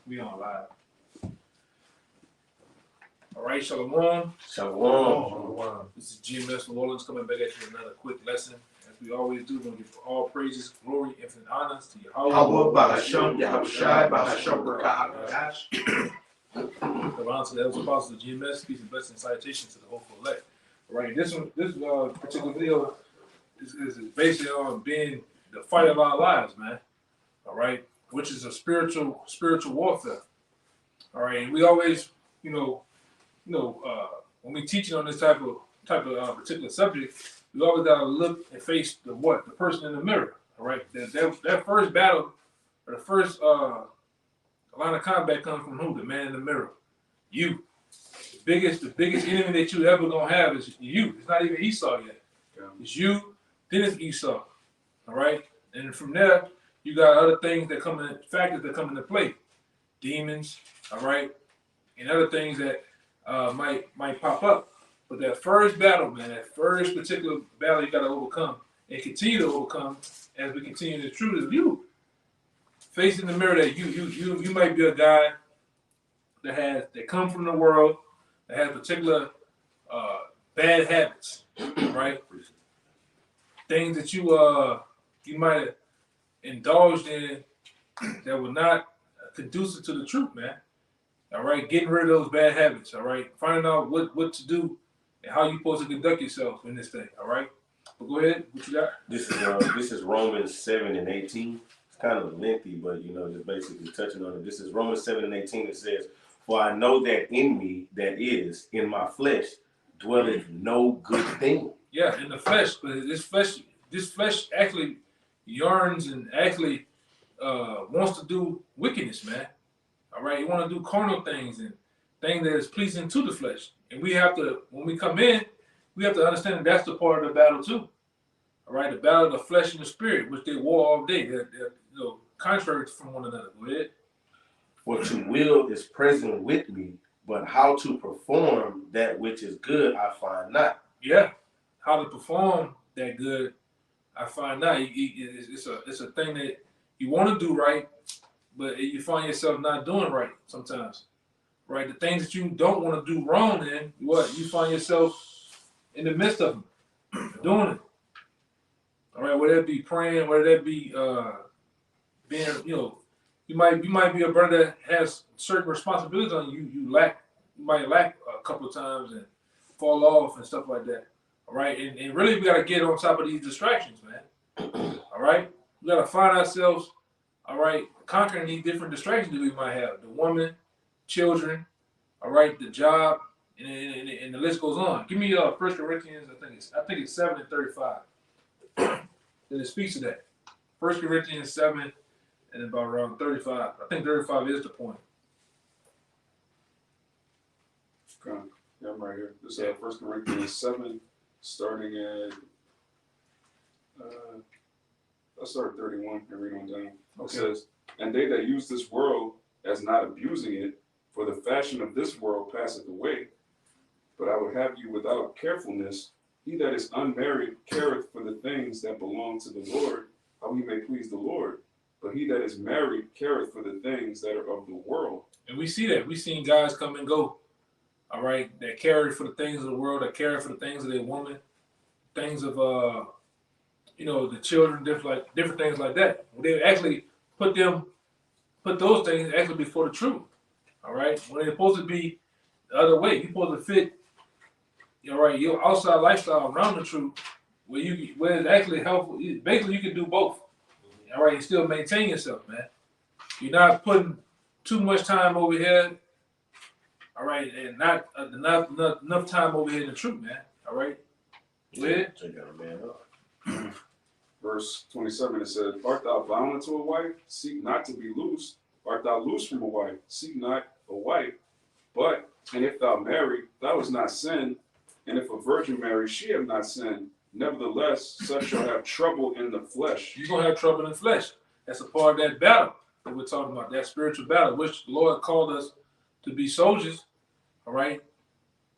We on live. All right, Shalom. Shalom. This is GMS New Orleans coming back at you with another quick lesson. As we always do, we're going to give all praises, glory, infinite honors to Yahweh. Hawwa Bahasham Yahushai Bahasham Barakash. Around to the elders apostles of GMS, peace and blessings and salutations to the hopeful elect. All right, this particular video is basically on being the fight of our lives, man. All right, which is a spiritual warfare. All right, and we always, when we teaching on this type of particular subject, we always gotta look and face the person in the mirror. All right, that first battle or the first line of combat comes from who? The man in the mirror. You. The biggest enemy that you ever gonna have is you. It's not even Esau yet. It's you, then it's Esau. All right? And from there, you got other things that factors that come into play. Demons, all right, and other things that might pop up. But that first battle, man, that first particular battle you gotta overcome and continue to overcome as we continue the truth is you. Facing the mirror that you might be a guy that come from the world that has particular bad habits, right? Things that you might have indulged in that were not conducive to the truth, man. All right, getting rid of those bad habits. All right, finding out what to do and how you're supposed to conduct yourself in this thing. All right, but go ahead. What you got? This is Romans 7:18. It's kind of lengthy, but just basically touching on it. This is Romans 7:18. It says, "For I know that in me, that is in my flesh, dwelleth no good thing." Yeah, in the flesh, but this flesh actually yearns and actually wants to do wickedness, man. All right, you want to do carnal things and things that is pleasing to the flesh. And we have to, when we come in, we have to understand that that's the part of the battle too. All right, the battle of the flesh and the spirit, which they war all day. They're contrary from one another. Go ahead. For to will is present with me, but how to perform that which is good I find not. Yeah, how to perform that good I find not. It's a thing that you want to do right, but you find yourself not doing right sometimes. Right, the things that you don't want to do wrong, then you find yourself in the midst of them doing it. All right, whether that be praying, whether that be being, you might be a brother that has certain responsibilities on you. You might lack a couple of times and fall off and stuff like that. All right, and really we gotta get on top of these distractions, man. All right, we gotta find ourselves, all right, conquering these different distractions that we might have. The woman, children, all right, the job, and the list goes on. Give me 1 Corinthians, I think it's 7:35. And it speaks to that. 1 Corinthians 7 and about around 35. I think 35 is the point. Okay. Yeah, I'm right here. This is 1 Corinthians 7, starting at let's start at 31 and read on down. Okay. It says, "And they that use this world as not abusing it, for the fashion of this world passeth away. But I would have you without carefulness. He that is unmarried careth for the things that belong to the Lord, how he may please the Lord. But he that is married careth for the things that are of the world." And we see that. We've seen guys come and go, all right, that carry for the things of the world, that carry for the things of their woman, things of, the children, different things like that. They actually put those things actually before the truth, all right? When they're supposed to be the other way. You're supposed to fit, all right, your outside lifestyle around the truth, where it's actually helpful. Basically, you can do both, all right, and still maintain yourself, man. You're not putting too much time over here, all right, and not enough time over here in the truth, man, all right? Go ahead. Check out a man up. Verse 27, it says, "Art thou bound to a wife? Seek not to be loosed. Art thou loose from a wife? Seek not a wife. But, and if thou marry, thou hast not sinned. And if a virgin marry, she have not sinned. Nevertheless, such shall have trouble in the flesh." You're going to have trouble in the flesh. That's a part of that battle that we're talking about, that spiritual battle, which the Lord called us to be soldiers, all right?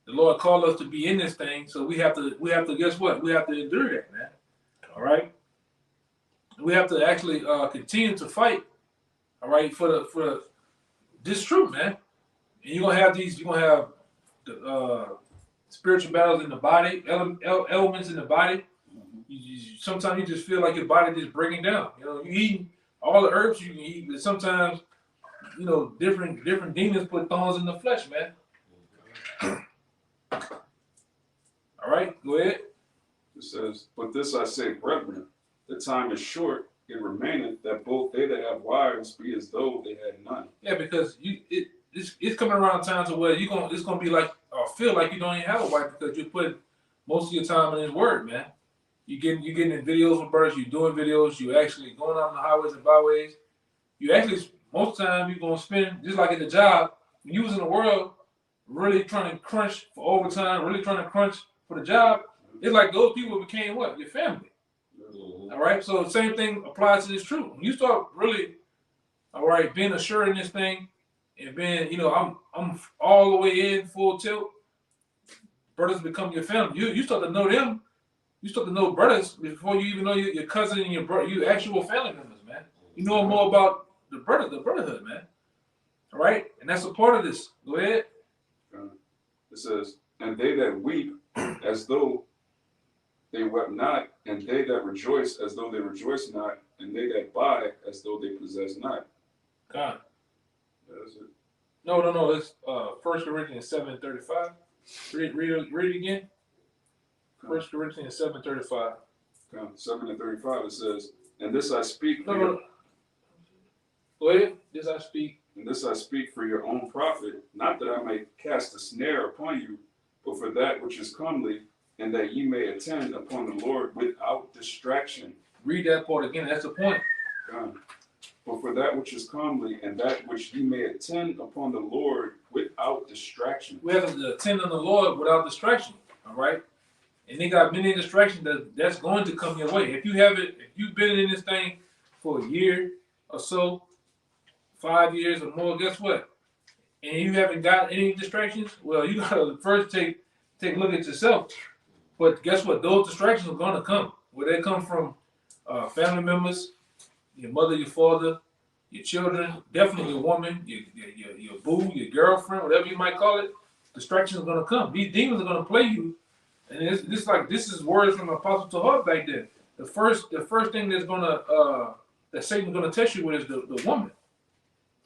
The Lord called us to be in this thing, so we have to guess what? We have to endure that, man, all right? We have to actually continue to fight, all right, for the This is true, man. And you're gonna have these. You're gonna have the spiritual battles in the body, elements in the body. Sometimes you just feel like your body just breaking down. You know, you eat all the herbs you can eat, but sometimes, you know, different demons put thorns in the flesh, man. All right, go ahead. It says, "But this I say, brethren, the time is short, it remaineth that both they that have wives be as though they had none." Yeah, because it's coming around times to where it's gonna be like, or feel like you don't even have a wife because you're putting most of your time in His Word, man. You getting in videos from brothers. You're doing videos. You actually going out on the highways and byways. You actually most of the time you're gonna spend just like at the job. When you was in the world, really trying to crunch for overtime, really trying to crunch for the job. It's like those people became what? Your family. All right. So the same thing applies to this truth. When you start really, all right, being assured in this thing and being, you know, I'm all the way in full tilt. Brothers become your family. You start to know them. You start to know brothers before you even know your cousin and your brother, you actual family members, man. You know more about the brotherhood, man. All right, and that's a part of this. Go ahead. It says, "And they that weep as though they wept not, and they that rejoice as though they rejoice not, and they that buy as though they possess not." God. That's it. No. It's 1 Corinthians 7:35. Read it again. 1 Corinthians 7:35. 7:35 it says, "And this I speak for No. Go ahead. This I speak. And this I speak for your own profit, not that I may cast a snare upon you, but for that which is comely, and that ye may attend upon the Lord without distraction." Read that part again. That's the point. "But for that which is comely, and that which ye may attend upon the Lord without distraction." We have to attend on the Lord without distraction. All right. And they got many distractions that's going to come your way. If you've been in this thing for a year or so, 5 years or more, guess what? And you haven't got any distractions, well, you gotta first take a look at yourself. But guess what? Those distractions are gonna come. Where they come from, family members, your mother, your father, your children, definitely your woman, your boo, your girlfriend, whatever you might call it. Distractions are gonna come. These demons are gonna play you. And this is words from Apostle Tahar back then. The first thing that's gonna that Satan's gonna test you with is the woman.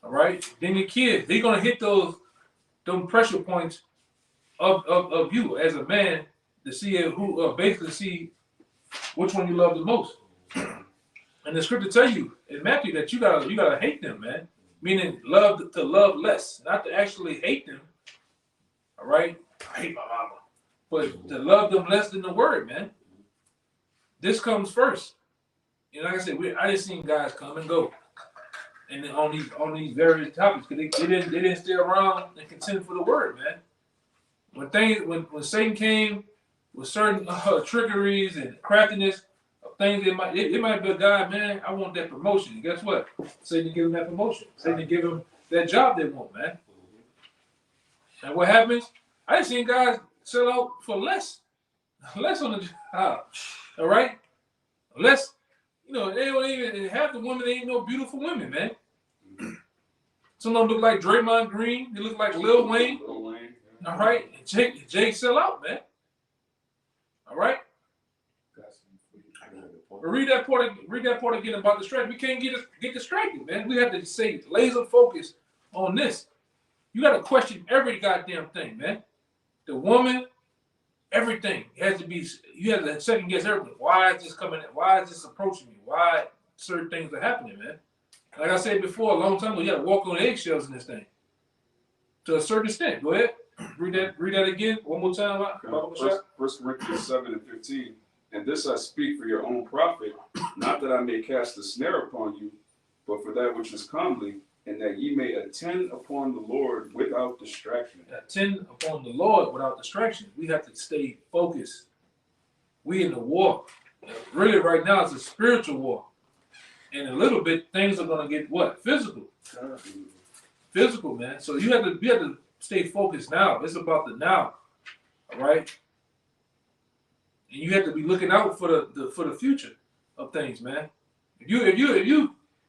All right. Then your kids, they're gonna hit those pressure points of you as a man to see who basically see which one you love the most. And the scripture tell you in Matthew that you gotta hate them, man. Meaning love less, not to actually hate them. All right. I hate my mama. But to love them less than the word, man. This comes first. And like I said, I just seen guys come and go, and then on these various topics, because they didn't stay around and contend for the word, man. When Satan came with certain trickeries and craftiness of things, it might be a guy, man. I want that promotion. And guess what? Satan give him that promotion. Satan give him that job they want, man. And what happens? I just seen guys sell out for less on the job. All right, less. You know, they don't even half the women. They ain't no beautiful women, man. Some of them look like Draymond Green. They look like Lil Wayne. Yeah. All right, and Jake sell out, man. All right. But read that part again about distraction. We can't get distracted, man. We have to stay laser focused on this. You got to question every goddamn thing, man. The woman, everything has to be. You have to second guess everything. Why is this coming? Why is this approaching me? Why certain things are happening, man? Like I said before, a long time ago, you got to walk on eggshells in this thing. To a certain extent. Go ahead. Read that again one more time. 1 Corinthians 7:15. "And this I speak for your own profit, not that I may cast a snare upon you, but for that which is comely, and that ye may attend upon the Lord without distraction." Attend upon the Lord without distraction. We have to stay focused. We in the war. Really, right now, it's a spiritual war. And a little bit, things are gonna get what? Physical. Physical, man. So you have to stay focused now. It's about the now. All right. And you have to be looking out for the future of things, man. If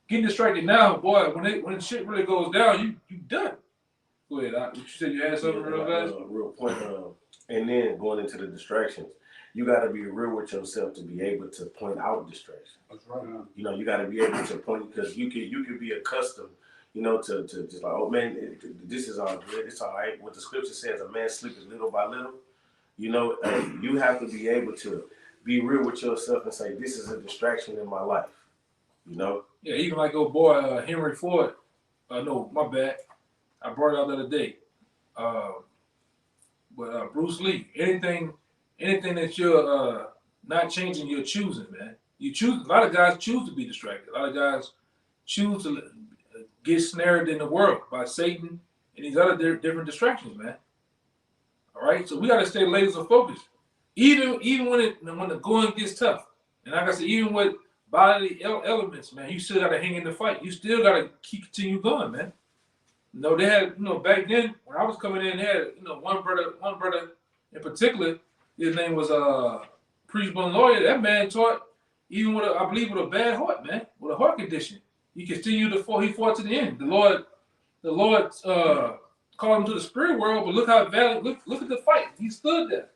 getting distracted now, boy. When shit really goes down, you done. Go ahead. You said you had something real fast. Real point. And then going into the distractions, you got to be real with yourself to be able to point out distractions. That's right. You know, you got to be able to point because you could be accustomed, you know, to just like, oh man, this is all good. It's all right. What the scripture says, a man sleepeth little by little. You know, you have to be able to be real with yourself and say, this is a distraction in my life. You know. Yeah, even like old boy Henry Ford. No, my bad. I brought it out the other day. But Bruce Lee, anything that you're not changing, you're choosing, man. You choose. A lot of guys choose to be distracted. A lot of guys choose to get snared in the world by Satan and these other different distractions, man. All right, so we got to stay laser focused, even when the going gets tough. And like I said, even with bodily elements, man, you still got to hang in the fight. You still got to continue going, man. You know, they had, you know, back then when I was coming in, they had, you know, one brother in particular, his name was Priest Bun Lawyer. That man taught, even with I believe with a bad heart, man, with a heart condition. He continued to fight. He fought to the end. The Lord called him to the spirit world, but look how valiant. Look at the fight. He stood there,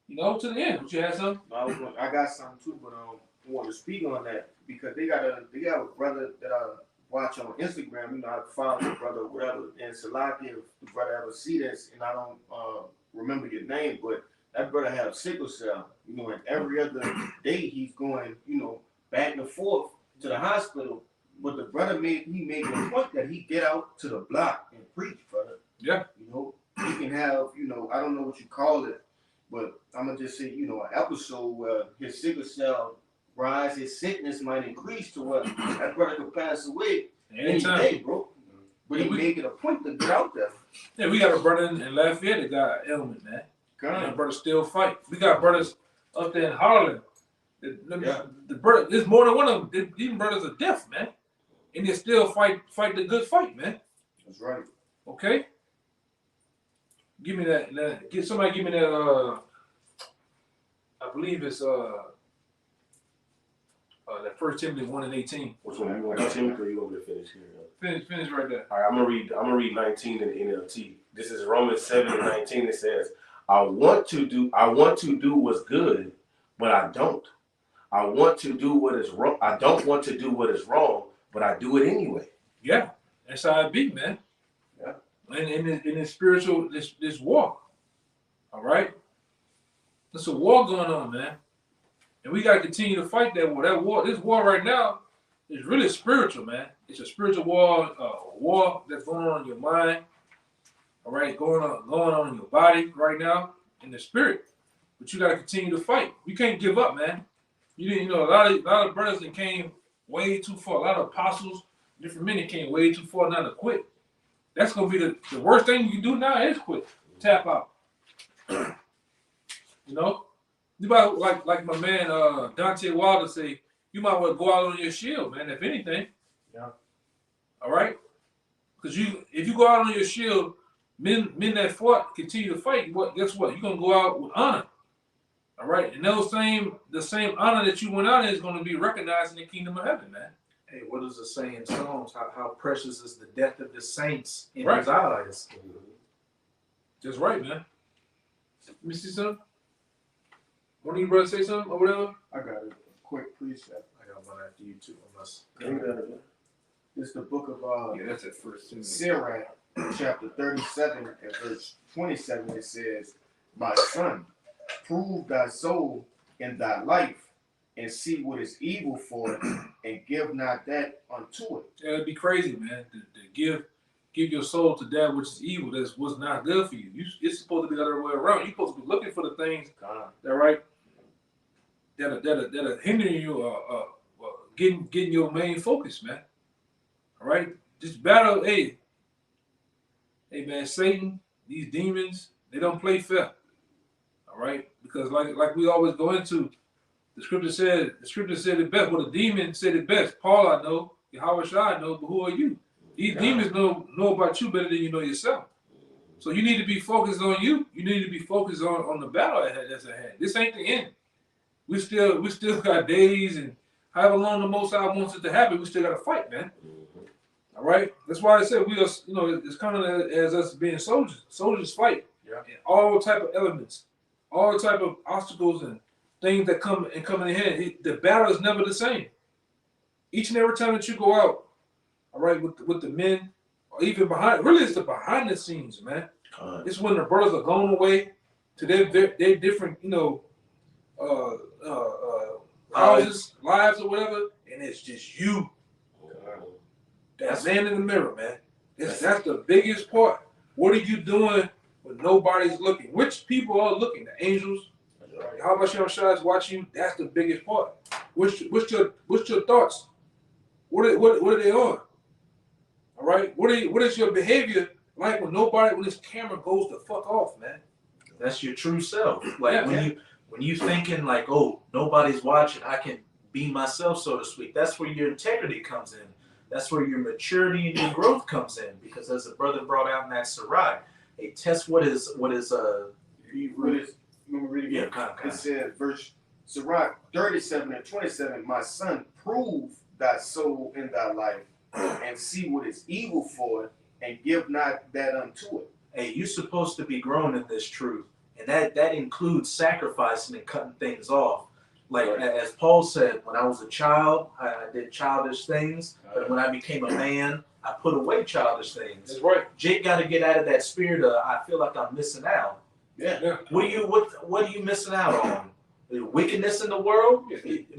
you know, to the end. What you had something? I got something too, but I want to speak on that because they got a brother that I watch on Instagram. You know, I found the brother, whatever. And Salaki, if the brother ever see this, and I don't remember your name, but that brother have sickle cell. You know, and every other day he's going, you know, back and forth to the hospital. But the brother made the point that he get out to the block and preach, brother. Yeah. You know, he can have, you know, I don't know what you call it, but I'm gonna just say, you know, an episode where his sickle cell rise, his sickness might increase to where that brother could pass away any day, bro. But he make it a point to get out there. Yeah, we got a brother in Lafayette that got an ailment, man. That brother still fight. We got brothers up there in Harlem. The brother, there's more than one of them. These brothers are deaf, man, and they still fight the good fight, man. That's right. Okay. Give me that. Somebody give me that. I believe it's that 1 Timothy 1:18. Which one you want to Timothy or you want me to finish here? Finish right there. All right, I'm gonna read 19 in the NLT. This is Romans 7:19. It says, I want to do what's good, but I don't. I want to do what is wrong. I don't want to do what is wrong, but I do it anyway. Yeah, that's how it be, man. Yeah. And in this spiritual this war. All right. There's a war going on, man. And we gotta continue to fight that war. This war right now is really spiritual, man. It's a spiritual war, a war that's going on in your mind. All right, going on in your body right now, in the spirit. But you gotta continue to fight. You can't give up, man. You know, a lot of brothers that came way too far. A lot of apostles, different men that came way too far now to quit. That's gonna be the worst thing you can do now is quit. Tap out. You know? You might like my man Dante Wilder say, you might want to go out on your shield, man, if anything. Yeah. All right? Because if you go out on your shield, men that fought continue to fight, guess what? You're gonna go out with honor. All right, and the same honor that you went out in is going to be recognized in the kingdom of heaven, man. Hey, what does it say in Psalms? How precious is the death of the saints in Right. his eyes? That's right, man. Let me see something. One of you brothers say something or whatever? I got it. Quick precept. I got one after you too, unless. It's the book of Yeah, that's at first. Sirach, chapter 37 and verse 27. It says, my son, prove thy soul in thy life and see what is evil for it and give not that unto it. Yeah, it'd be crazy, man, to give your soul to that which is evil, that's what's not good for you. It's supposed to be the other way around. You're supposed to be looking for the things that right that are hindering you getting your main focus, man. All right? This battle, hey man, Satan, these demons, they don't play fair. All right, because like we always go into, the scripture said it best. Well, the demon said it best. Paul, I know. Yahweh Shai, I know. But who are you? These demons know about you better than you know yourself. So you need to be focused on you. You need to be focused on the battle that's ahead. This ain't the end. We still got days and however long the Most High wants it to happen, we still got to fight, man. All right. That's why I said we are. You know, it's kind of as us being soldiers. Soldiers fight. Yeah. In all type of elements, all type of obstacles and things that come in hand. The battle is never the same. Each and every time that you go out, all right, with the men, or even behind. Really, it's the behind the scenes, man. It's when the brothers are going away to their different, you know, houses, lives, or whatever, and it's just you. That man in the mirror, man. That's the biggest part. What are you doing when nobody's looking? Which people are looking? The angels. How about your shots watching you? That's the biggest part. What's your thoughts? What are they on? All right. What is your behavior like when this camera goes the fuck off, man? That's your true self. Like Yeah, when you thinking like, oh, nobody's watching, I can be myself, so to speak. That's where your integrity comes in. That's where your maturity and your growth comes in. Because as the brother brought out in that Sarai, a test what is Let me read it again. It says, verse Sirach 37 and 27, my son, prove thy soul in thy life, and see what is evil for it, and give not that unto it. Hey, you're supposed to be growing in this truth. And that includes sacrificing and cutting things off. Like as Paul said, when I was a child, I did childish things. But when I became a man, I put away childish things. That's right. Jake got to get out of that spirit of I feel like I'm missing out. Yeah. What are you missing out on? Wickedness in the world,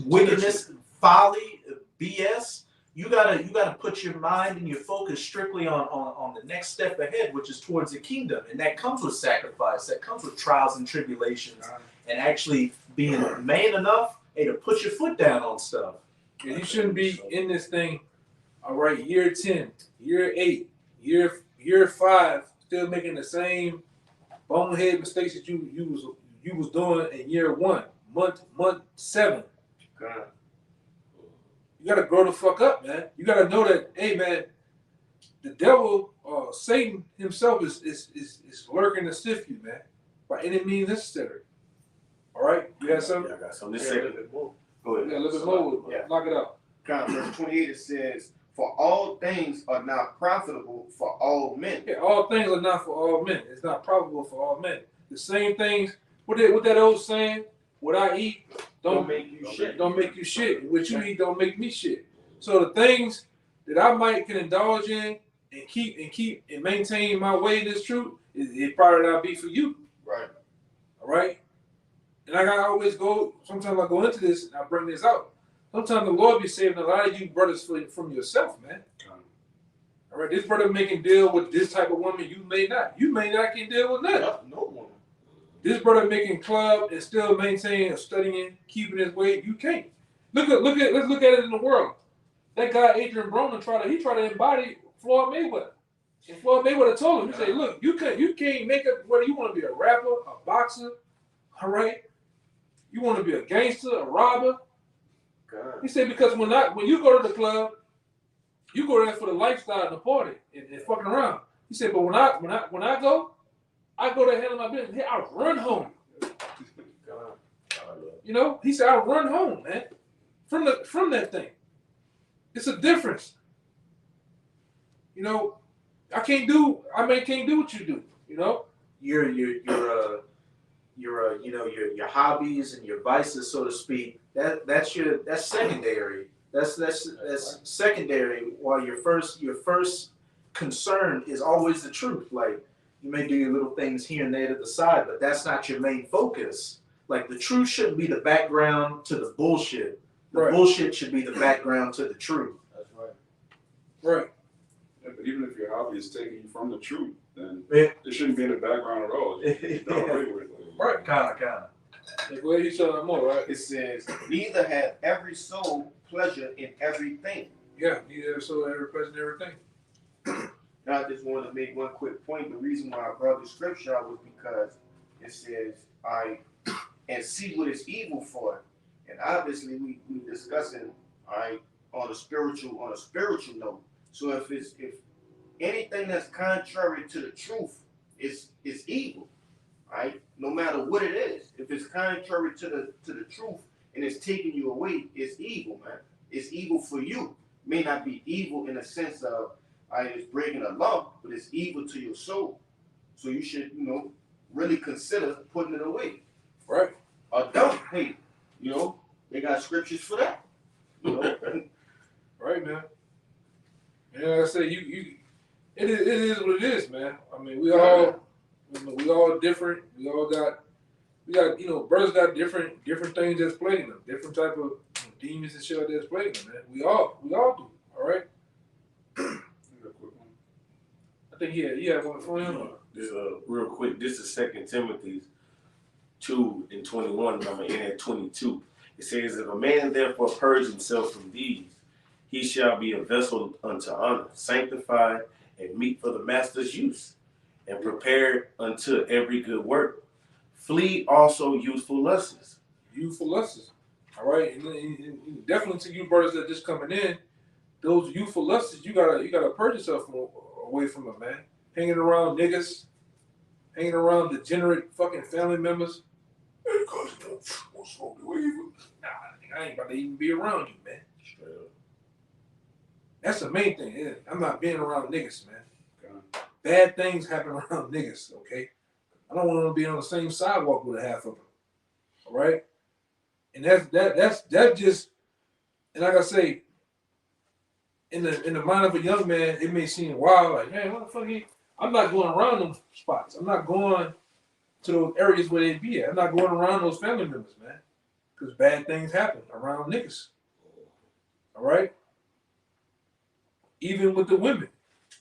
wickedness, folly, BS. You gotta put your mind and your focus strictly on the next step ahead, which is towards the kingdom, and that comes with sacrifice. That comes with trials and tribulations, and actually being man enough, hey, to put your foot down on stuff. Yeah, you shouldn't be in this thing. All right, year 10, year 8, year 5, still making the same bonehead mistakes that you was doing in year 1, month 7. God. You gotta grow the fuck up, man. You gotta know that, hey, man, the devil, Satan himself is lurking to sift you, man, by any means necessary. All right, you have something? Yeah, I got something. This second. Go ahead. Yeah, a little bit more. Yeah. Knock it out. God, verse 28, it says, for all things are not profitable for all men. Yeah, all things are not for all men. It's not probable for all men. The same things. What that old saying? What I eat don't make you shit. Don't make you shit. What you eat don't make me shit. So the things that I might can indulge in and keep and maintain my way in this truth, it probably not be for you. Right. All right. And like I always go. Sometimes I go into this and I bring this out. Sometimes the Lord be saving a lot of you brothers from yourself, man. All right, this brother making deal with this type of woman, you may not. You may not can deal with that. No woman. This brother making club and still maintaining, studying, keeping his weight, you can't. Let's look at it in the world. That guy Adrian Broner tried to embody Floyd Mayweather. And Floyd Mayweather told him, he said, look, you can't make it whether you want to be a rapper, a boxer, all right? You want to be a gangster, a robber. God. He said, because when you go to the club, you go there for the lifestyle and the party and fucking around. He said, but when I go to handle my business. Hey, I run home. You know, he said, I run home, man, from that thing. It's a difference. You know, I can't do what you do. You know, Your hobbies and your vices, so to speak. That's secondary. That's secondary. While your first concern is always the truth. Like you may do your little things here and there to the side, but that's not your main focus. Like the truth shouldn't be the background to the bullshit. The bullshit should be the background to the truth. That's right. Right. Yeah, but even if your hobby is taking you from the truth, then Yeah. it shouldn't be in the background at all. It's done away with. Right. Kinda. Go ahead, you show more, right? It says, neither hath every soul pleasure in everything. Yeah, you ever saw every person, everything. Now, I just wanted to make one quick point. The reason why I brought the scripture out was because it says, and see what is evil for it. And obviously we discussing, on a spiritual note. So if anything that's contrary to the truth is evil, right? No matter what it is, if it's contrary to the truth and it's taking you away, it's evil, man. it's evil for you. May not be evil in the sense of it's breaking a law, but it's evil to your soul. So you should, really consider putting it away. Right. Or don't. Hey, they got scriptures for that. Right, man. And like I say, it is what it is, man. I mean, we all different. We got, brothers got different things that's plaguing them, different type of demons and shit that's plaguing them, man. We all do. All right. I think he had one for him. This real quick. This is 2 Timothy 2:21. I'm gonna end at 22. It says, "If a man therefore purge himself from these, he shall be a vessel unto honor, sanctified and meet for the master's use, and prepared unto every good work. Flee also youthful lusts." Youthful lusts. All right, and definitely to you brothers that just coming in, those youthful lusts, you gotta purge yourself away from them, man. Hanging around niggas, hanging around degenerate fucking family members. Hey, cause you don't smoke the weed. Nah, I ain't about to even be around you, man. That's the main thing. Yeah, I'm not being around niggas, man. Bad things happen around niggas, okay? I don't want to be on the same sidewalk with a half of them. All right? And that's just, and like I say, in the mind of a young man, it may seem wild, like, hey, what the fuck? I'm not going around them spots. I'm not going to those areas where they be at. I'm not going around those family members, man. Because bad things happen around niggas. All right? Even with the women.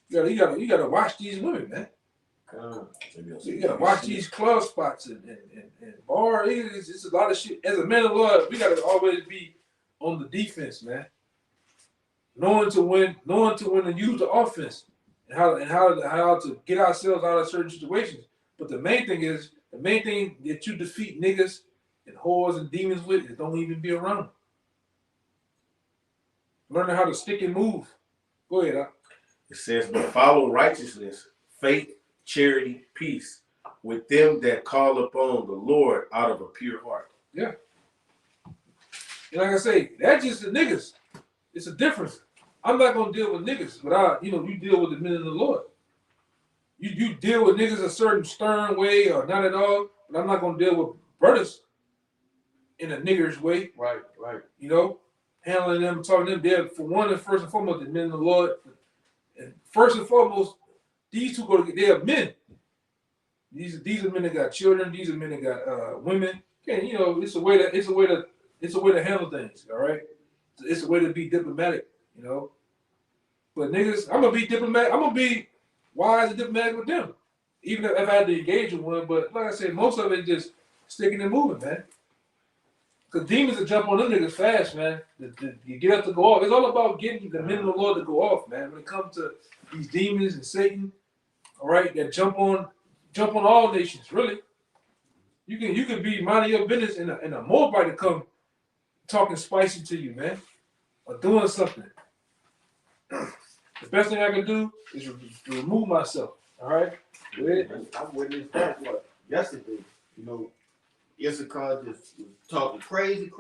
You gotta watch these women, man. You gotta watch these club spots and bars. It's a lot of shit. As a man of love, we gotta always be on the defense, man. Knowing to when to use the offense and how to get ourselves out of certain situations. But the main thing that you defeat niggas and whores and demons with is don't even be around them. Learning how to stick and move. Go ahead, Doc. It says, "But follow righteousness, faith, charity, peace, with them that call upon the Lord out of a pure heart." Yeah. And like I say, that's just the niggas. It's a difference. I'm not gonna deal with niggas, but you deal with the men of the Lord. You deal with niggas a certain stern way or not at all, but I'm not gonna deal with brothers in a niggerish way. Right. Handling them, talking to them. They're, for one and first and foremost, the men of the Lord. And first and foremost, these two they are men. These are men that got children. These are men that got women. And it's a way to handle things. All right, it's a way to be diplomatic. But niggas, I'm gonna be diplomatic. I'm gonna be wise and diplomatic with them, even if I had to engage with one. But like I said, most of it is just sticking and moving, man. Because demons will jump on them niggas fast, man. You get up to go off. It's all about getting the men of the Lord to go off, man. When it comes to these demons and Satan, all right, that jump on all nations, really. You can be minding your business and a Moabite to come talking spicy to you, man, or doing something. The best thing I can do is to remove myself. All right. I witnessed that yesterday. Issachar just was talking crazy.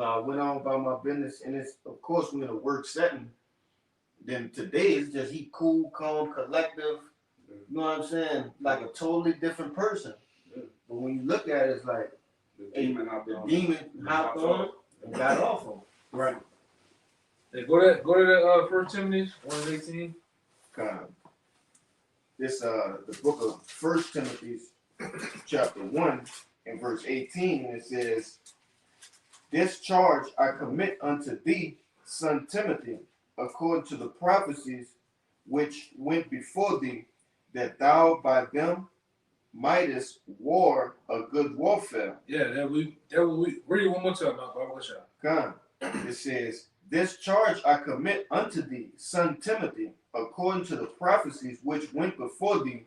I went on about my business, and it's of course we're in a work setting. Then today it's just he cool, calm, collective. You know what I'm saying? Like a totally different person. But when you look at it, it's like the demon hopped on and got off him. Right. Hey, go to that 1 Timothy 1:18. This the book of 1 Timothy chapter 1 and verse 18, and it says, "This charge I commit unto thee, son Timothy, according to the prophecies which went before thee, that thou by them mightest war a good warfare." Yeah, that we read it one more time, Bible shot. It says, "This charge I commit unto thee, son Timothy, according to the prophecies which went before thee,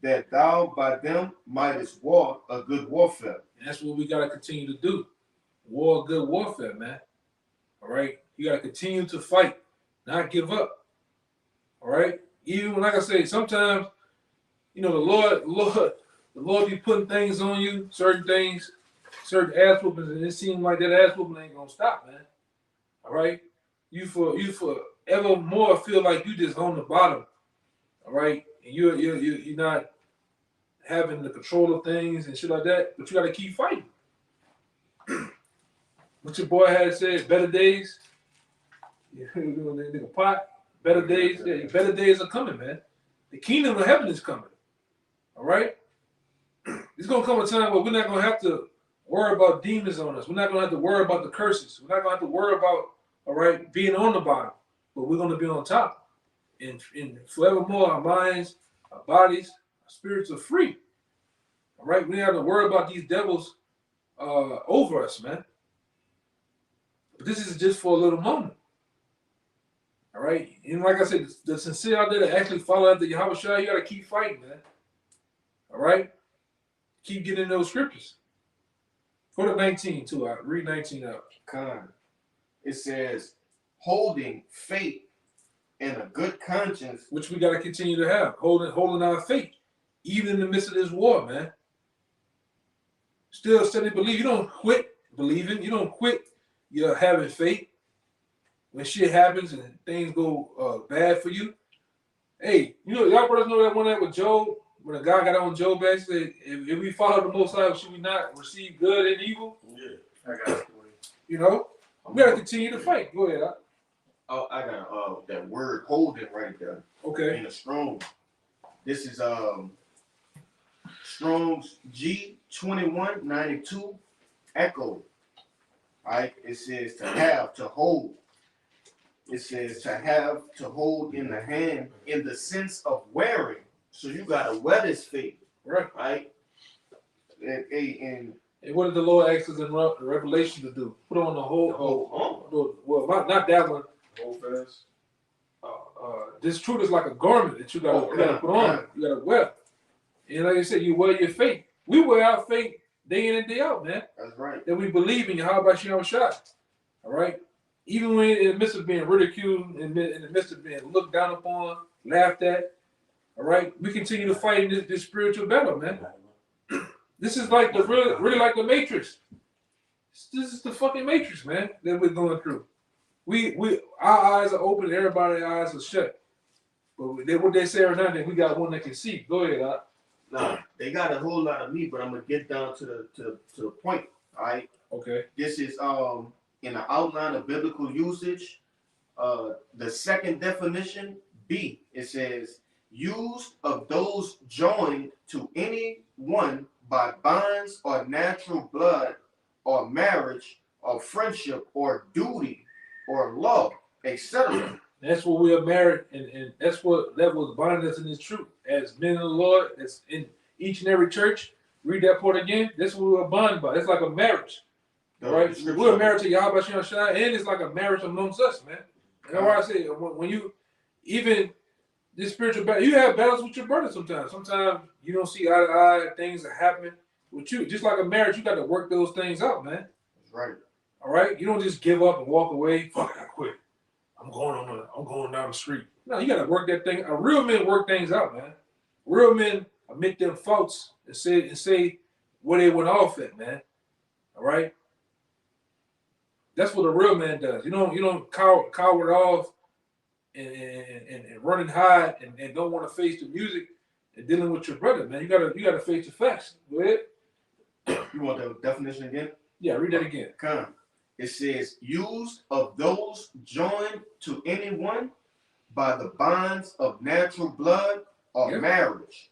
that thou by them mightest war a good warfare." And that's what we gotta continue to do. War, good warfare, man. All right. You gotta continue to fight, not give up. All right. Even like I say, sometimes, the Lord be putting things on you, certain things, certain ass whoopings, and it seems like that ass whooping ain't gonna stop, man. All right, you forever more feel like you just on the bottom. All right, and you're not having the control of things and shit like that. But you got to keep fighting. What your boy had said, better days. Yeah, nigga pot. Better days. Yeah, better days are coming, man. The kingdom of heaven is coming. All right. There's gonna come a time where we're not gonna have to worry about demons on us. We're not gonna have to worry about the curses. We're not gonna have to worry about, all right, being on the bottom, but we're gonna be on top. And forevermore, our minds, our bodies, our spirits are free. All right, we don't have to worry about these devils over us, man. But this is just for a little moment. All right, and like I said, the sincere out there that actually follow after Yahweh Shai, you gotta keep fighting, man. All right, keep getting those scriptures. Go to 19 too. Read 19 out. It says, holding faith and a good conscience. Which we got to continue to have, holding our faith, even in the midst of this war, man. Still steady believe. You don't quit believing. You don't quit having faith. When shit happens and things go bad for you, hey, y'all brothers know that one that with Job, when a guy got on Job and said, if we follow the Most High, should we not receive good and evil? Yeah. I got it. We got to continue to fight. Go ahead. Oh, I got that word holding right there. Okay. In the Strong. This is Strong's G2192 Echo. All right. It says to have, to hold. It says to have, to hold in the hand in the sense of wearing. So you gotta wear this faith. Right? And what did the Lord ask us in Revelation to do? Put on the whole. Well, not that one. Hold fast. This truth is like a garment that you gotta put on. You gotta wear. And like I said, you wear your faith. We wear our faith day in and day out, man. That's right. That we believe in Yahweh Shem Shai. All right. Even when in the midst of being ridiculed, in the midst of being looked down upon, laughed at, all right, we continue to fight in this spiritual battle, man. This is like really like the Matrix. This is the fucking Matrix, man, that we're going through. Our eyes are open, everybody's eyes are shut. But what they say right now, that we got one that can see. Go ahead, Nah, they got a whole lot of me, but I'm gonna get down to the point. All right. Okay. This is in the outline of biblical usage. The second definition, B. It says used of those joined to any one by bonds or natural blood or marriage or friendship or duty or love, etc. That's what we are married, and that was binding us in this truth. As men of the Lord, that's in each and every church. Read that part again. That's what we're bonded by. It's like a marriage. Right? We're married to Yahweh Shem Shai, and it's like a marriage amongst us, man. And that's why I say, when you, even this spiritual battle, you have battles with your brother sometimes. Sometimes you don't see eye to eye, things are happening with you. Just like a marriage, you got to work those things out, man. That's right. All right? You don't just give up and walk away. Fuck, I quit. I'm going down the street. No, you got to work that thing. A real men work things out, man. Real men admit them faults and say where they went off at, man. All right? That's what a real man does. You don't cower off and run and hide and don't want to face the music and dealing with your brother, man. You gotta face the facts. Go ahead. You want the definition again? Yeah, read that again. It says used of those joined to anyone by the bonds of natural blood or marriage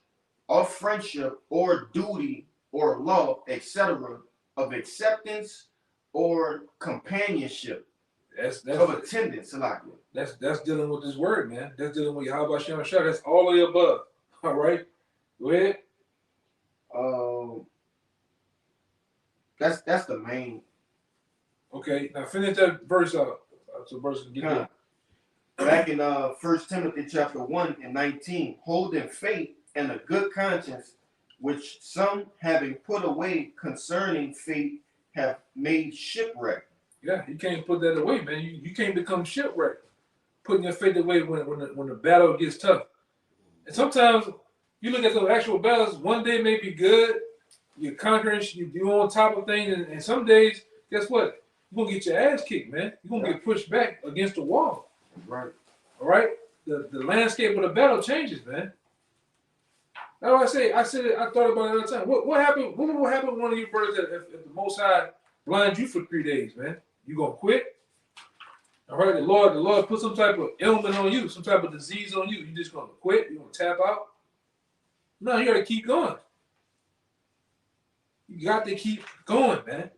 or friendship or duty or love, etc., of acceptance or companionship. That's of attendance, that's dealing with this word, man. That's dealing with Yahweh Shem Shai. That's all of the above. All right. Go ahead. That's the main. Okay, now finish that verse out. So verse can get there. Back in 1 Timothy chapter 1 and 19, holding faith and a good conscience, which some having put away concerning faith have made shipwreck. Yeah, you can't put that away, man. You can't become shipwrecked, putting your faith away when the battle gets tough. And sometimes you look at those actual battles. One day may be good, you're conquering, you're on top of things, and some days, guess what? you're gonna get your ass kicked, man. You're gonna get pushed back against the wall. Right. All right? The landscape of the battle changes, man. That's why I thought about it all the time. What happened? What would happen to one of you brothers if the Most High blinds you for 3 days, man? You gonna quit? All right, the Lord put some type of ailment on you, some type of disease on you. You just gonna quit? You gonna tap out? No, you gotta keep going. You got to keep going, man.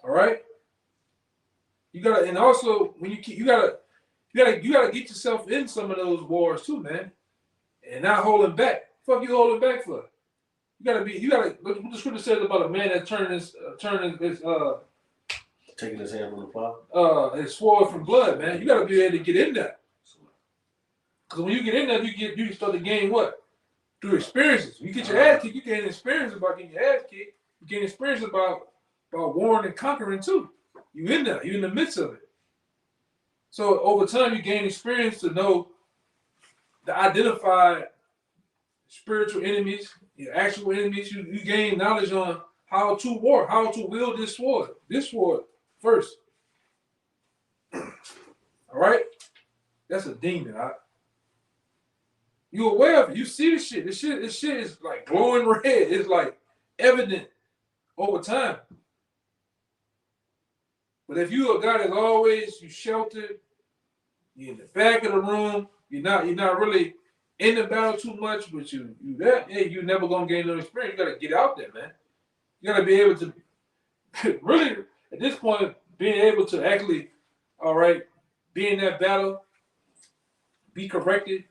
All right. You gotta, and also when you gotta get yourself in some of those wars too, man, and not holding back. Fuck you holding back for? What the scripture says about a man that turning his Taking his hand from the plow. his sword from blood, man. You gotta be able to get in there. Because when you get in there, you start to gain what? Through experiences. When you get your ass kicked, you gain experience about getting your ass kicked. You gain experience about warring and conquering too. You in there. You in the midst of it. So over time, you gain experience to know to identify spiritual enemies, your actual enemies. You gain knowledge on how to war, how to wield this sword first. All right? That's a demon. You aware of it. You see this shit. This shit is like glowing red. It's like evident over time. But if you a guy that's always you sheltered, you're in the back of the room, you're not really in the battle too much, but you there, hey, you're never gonna gain no experience. You gotta get out there, man. You gotta be able to really at this point, being able to actually, all right, be in that battle, be corrected.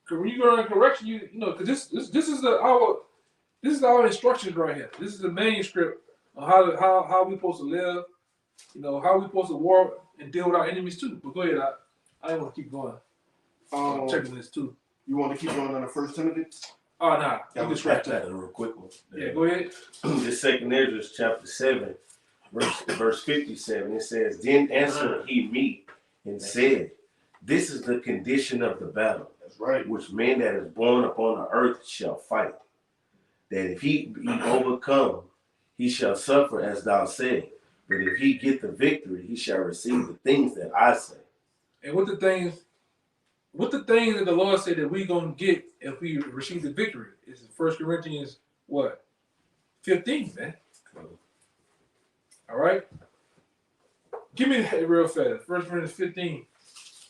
Because when you go in correction, you know, because this is our instructions right here. This is the manuscript on how we supposed to live, you know, how we supposed to war and deal with our enemies too. But go ahead, I want to keep going. I'm checking this too. You want to keep going on the First Timothy? Oh, nah, you can scratch that. A real quick one. Yeah, go ahead. This 2nd Ezra chapter 7, verse 57. It says, "Then answered he me and said, This is the condition of the battle, That's right. which man that is born upon the earth shall fight. That if he be overcome, he shall suffer as thou said. But if he get the victory, he shall receive the things that I say." And what the things that the Lord said that we gonna get if we receive the victory is 1 Corinthians what? 15, man. All right. Give me that real fast. 1 Corinthians 15.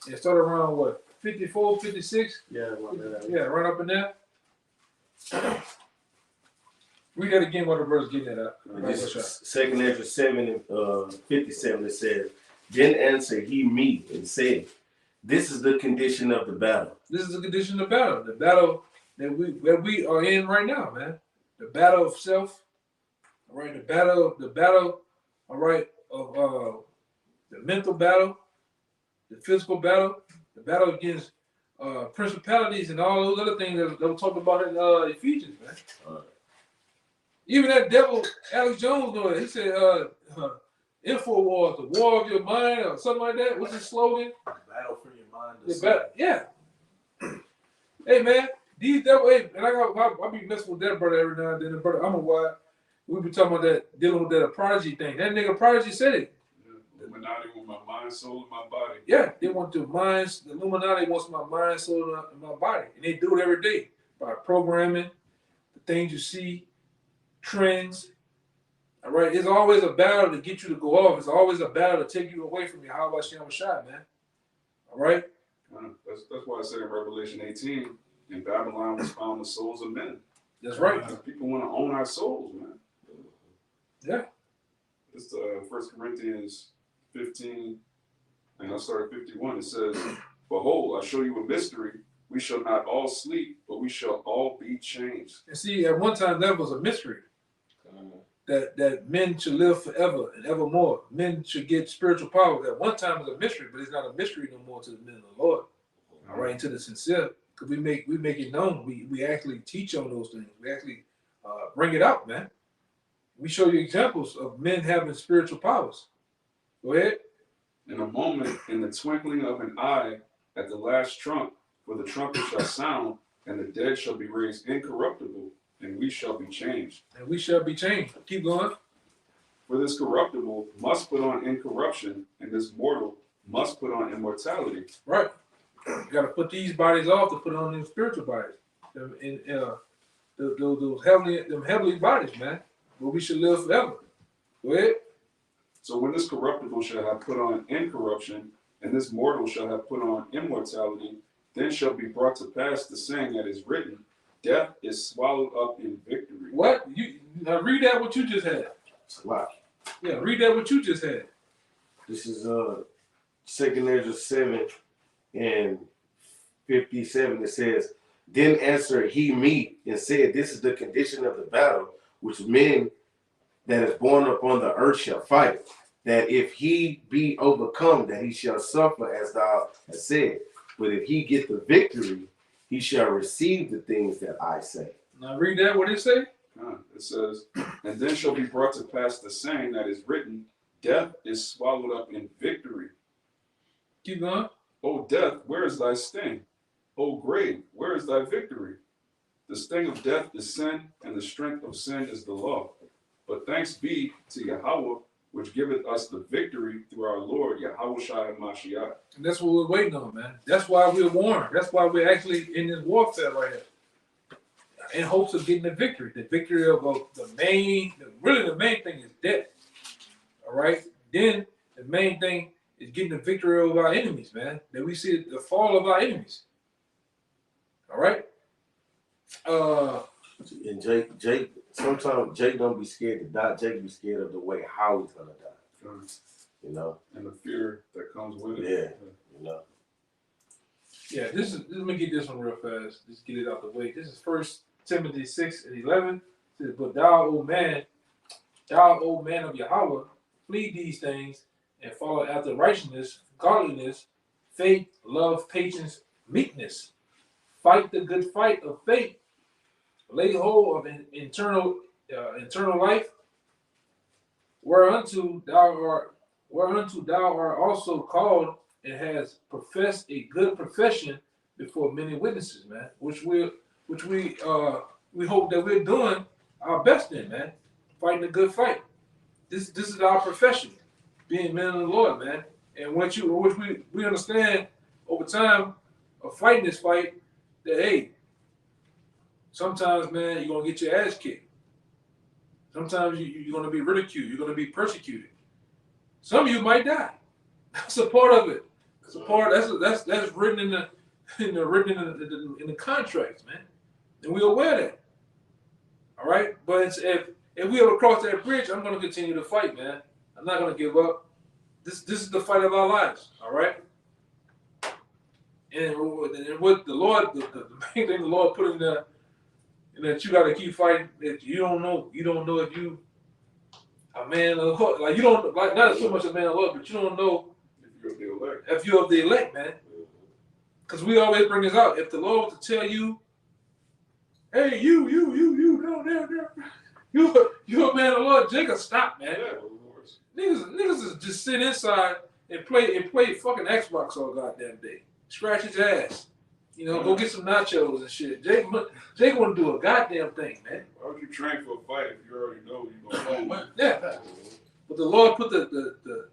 And start around what? 54, 56? Yeah. Yeah, right up in there. Read that again while the verse getting that up. This 2nd Ezra 7 and 57, it says, "Then answered he me and said, This is the condition of the battle." This is the condition of battle. The battle that we are in right now, man. The battle of self. All right, the battle, all right, of the mental battle, the physical battle, the battle against principalities and all those other things that we talked about in Ephesians, man. Even that devil, Alex Jones, know that. He said, InfoWars, the war of your mind, or something like that. What's his slogan? Battle for your mind. Yeah. Hey, man, these devil, hey, and I be messing with that brother every now and then. The brother, I'm a wide. We be talking about that, dealing with that Prodigy thing. That nigga Prodigy said it. The Illuminati with my mind, soul, and my body. Yeah, they want the minds. The Illuminati wants my mind, soul, and my body, and they do it every day by programming the things you see, trends. All right, it's always a battle to get you to go off. It's always a battle to take you away from your How about Shem shot, man. All right. That's why I said in Revelation 18, in Babylon was found the souls of men. That's right. People want to own our souls, man. Yeah. It's 1 Corinthians 15, and I'll start at 51. It says, "Behold, I show you a mystery. We shall not all sleep, but we shall all be changed." And see, at one time that was a mystery. That men should live forever and evermore. Men should get spiritual power. At one time it was a mystery, but it's not a mystery no more to the men of the Lord. All right, and to the sincere, because we make it known. We actually teach on those things. We actually bring it out, man. We show you examples of men having spiritual powers. Go ahead. In a moment, in the twinkling of an eye, at the last trump, for the trumpet shall sound, and the dead shall be raised incorruptible, and we shall be changed. And we shall be changed. Keep going. For this corruptible must put on incorruption, and this mortal must put on immortality. Right. You got to put these bodies off to put on them spiritual bodies. Those heavenly bodies, man. Where we should live forever. Go ahead. So when this corruptible shall have put on incorruption, and this mortal shall have put on immortality, then shall be brought to pass the saying that is written, death is swallowed up in victory. What? You now read that what you just had. Wow. Yeah, read that what you just had. This is 2 Ezra 7 and 57. It says, then answered he me and said, this is the condition of the battle which men that is born upon the earth shall fight, that if he be overcome, that he shall suffer as thou hast said. But if he get the victory, he shall receive the things that I say. Now read that what it say. It says, and then shall be brought to pass the saying that is written, death is swallowed up in victory. Keep going. O death, where is thy sting? O grave, where is thy victory? The sting of death is sin, and the strength of sin is the law. But thanks be to Yahweh, which giveth us the victory through our Lord Yahweh Shai Mashiach. And that's what we're waiting on, man. That's why we're warned. That's why we're actually in this warfare right here. In hopes of getting the victory. The victory of the main thing is death. All right? Then the main thing is getting the victory over our enemies, man. That we see the fall of our enemies. All right? And Jake, sometimes Jake don't be scared to die. Jake be scared of the way how he's gonna die. You know? And the fear that comes with it. Yeah. You know. Yeah, let me get this one real fast. Just get it out the way. This is 1 Timothy 6 and 11. It says, but thou, old man of Yahweh, flee these things and follow after righteousness, godliness, faith, love, patience, meekness. Fight the good fight of faith. Lay hold of an eternal life, whereunto thou art also called and has professed a good profession before many witnesses, man. Which we hope that we're doing our best in, man. Fighting a good fight. This is our profession, being men of the Lord, man. And which we understand over time of fighting this fight that hey, sometimes, man, you're gonna get your ass kicked. Sometimes you're gonna be ridiculed. You're gonna be persecuted. Some of you might die. That's a part of it. That's a part. That's written in the contracts, man. And we're aware of that. All right, but if we ever cross that bridge, I'm gonna continue to fight, man. I'm not gonna give up. This is the fight of our lives. All right. And what the Lord, the main thing the Lord put in there, and that you got to keep fighting. That you don't know if you a man of the Lord. Like you don't like not so much a man of the Lord, but you don't know if you're of the elect, man. Because we always bring this out. If the Lord was to tell you, hey, you down there, you're a man of the Lord, Jacob, stop, man. Niggas is just sit inside and play fucking Xbox all goddamn day. Scratch his ass. You know, go get some nachos and shit. Jake want to do a goddamn thing, man. Why would you train for a fight if you already know you're gonna win? Yeah. But the Lord put the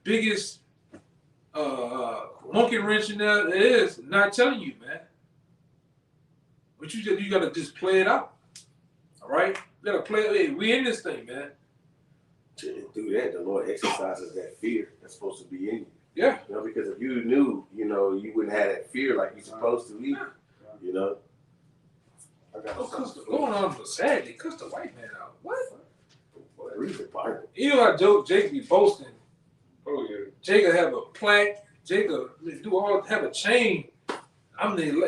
biggest monkey wrench in there is not telling you, man. But you gotta just play it out. All right? You gotta play it. Hey, we in this thing, man. Through that, the Lord exercises that fear that's supposed to be in you. Yeah. You know, because if you knew, you know, you wouldn't have that fear like you're supposed to either. You know? Going on for Saturday, cuss the white man out. What? Read the Bible. You know how Jake be boasting. Oh yeah. Jacob have a plaque. Jacob have a chain.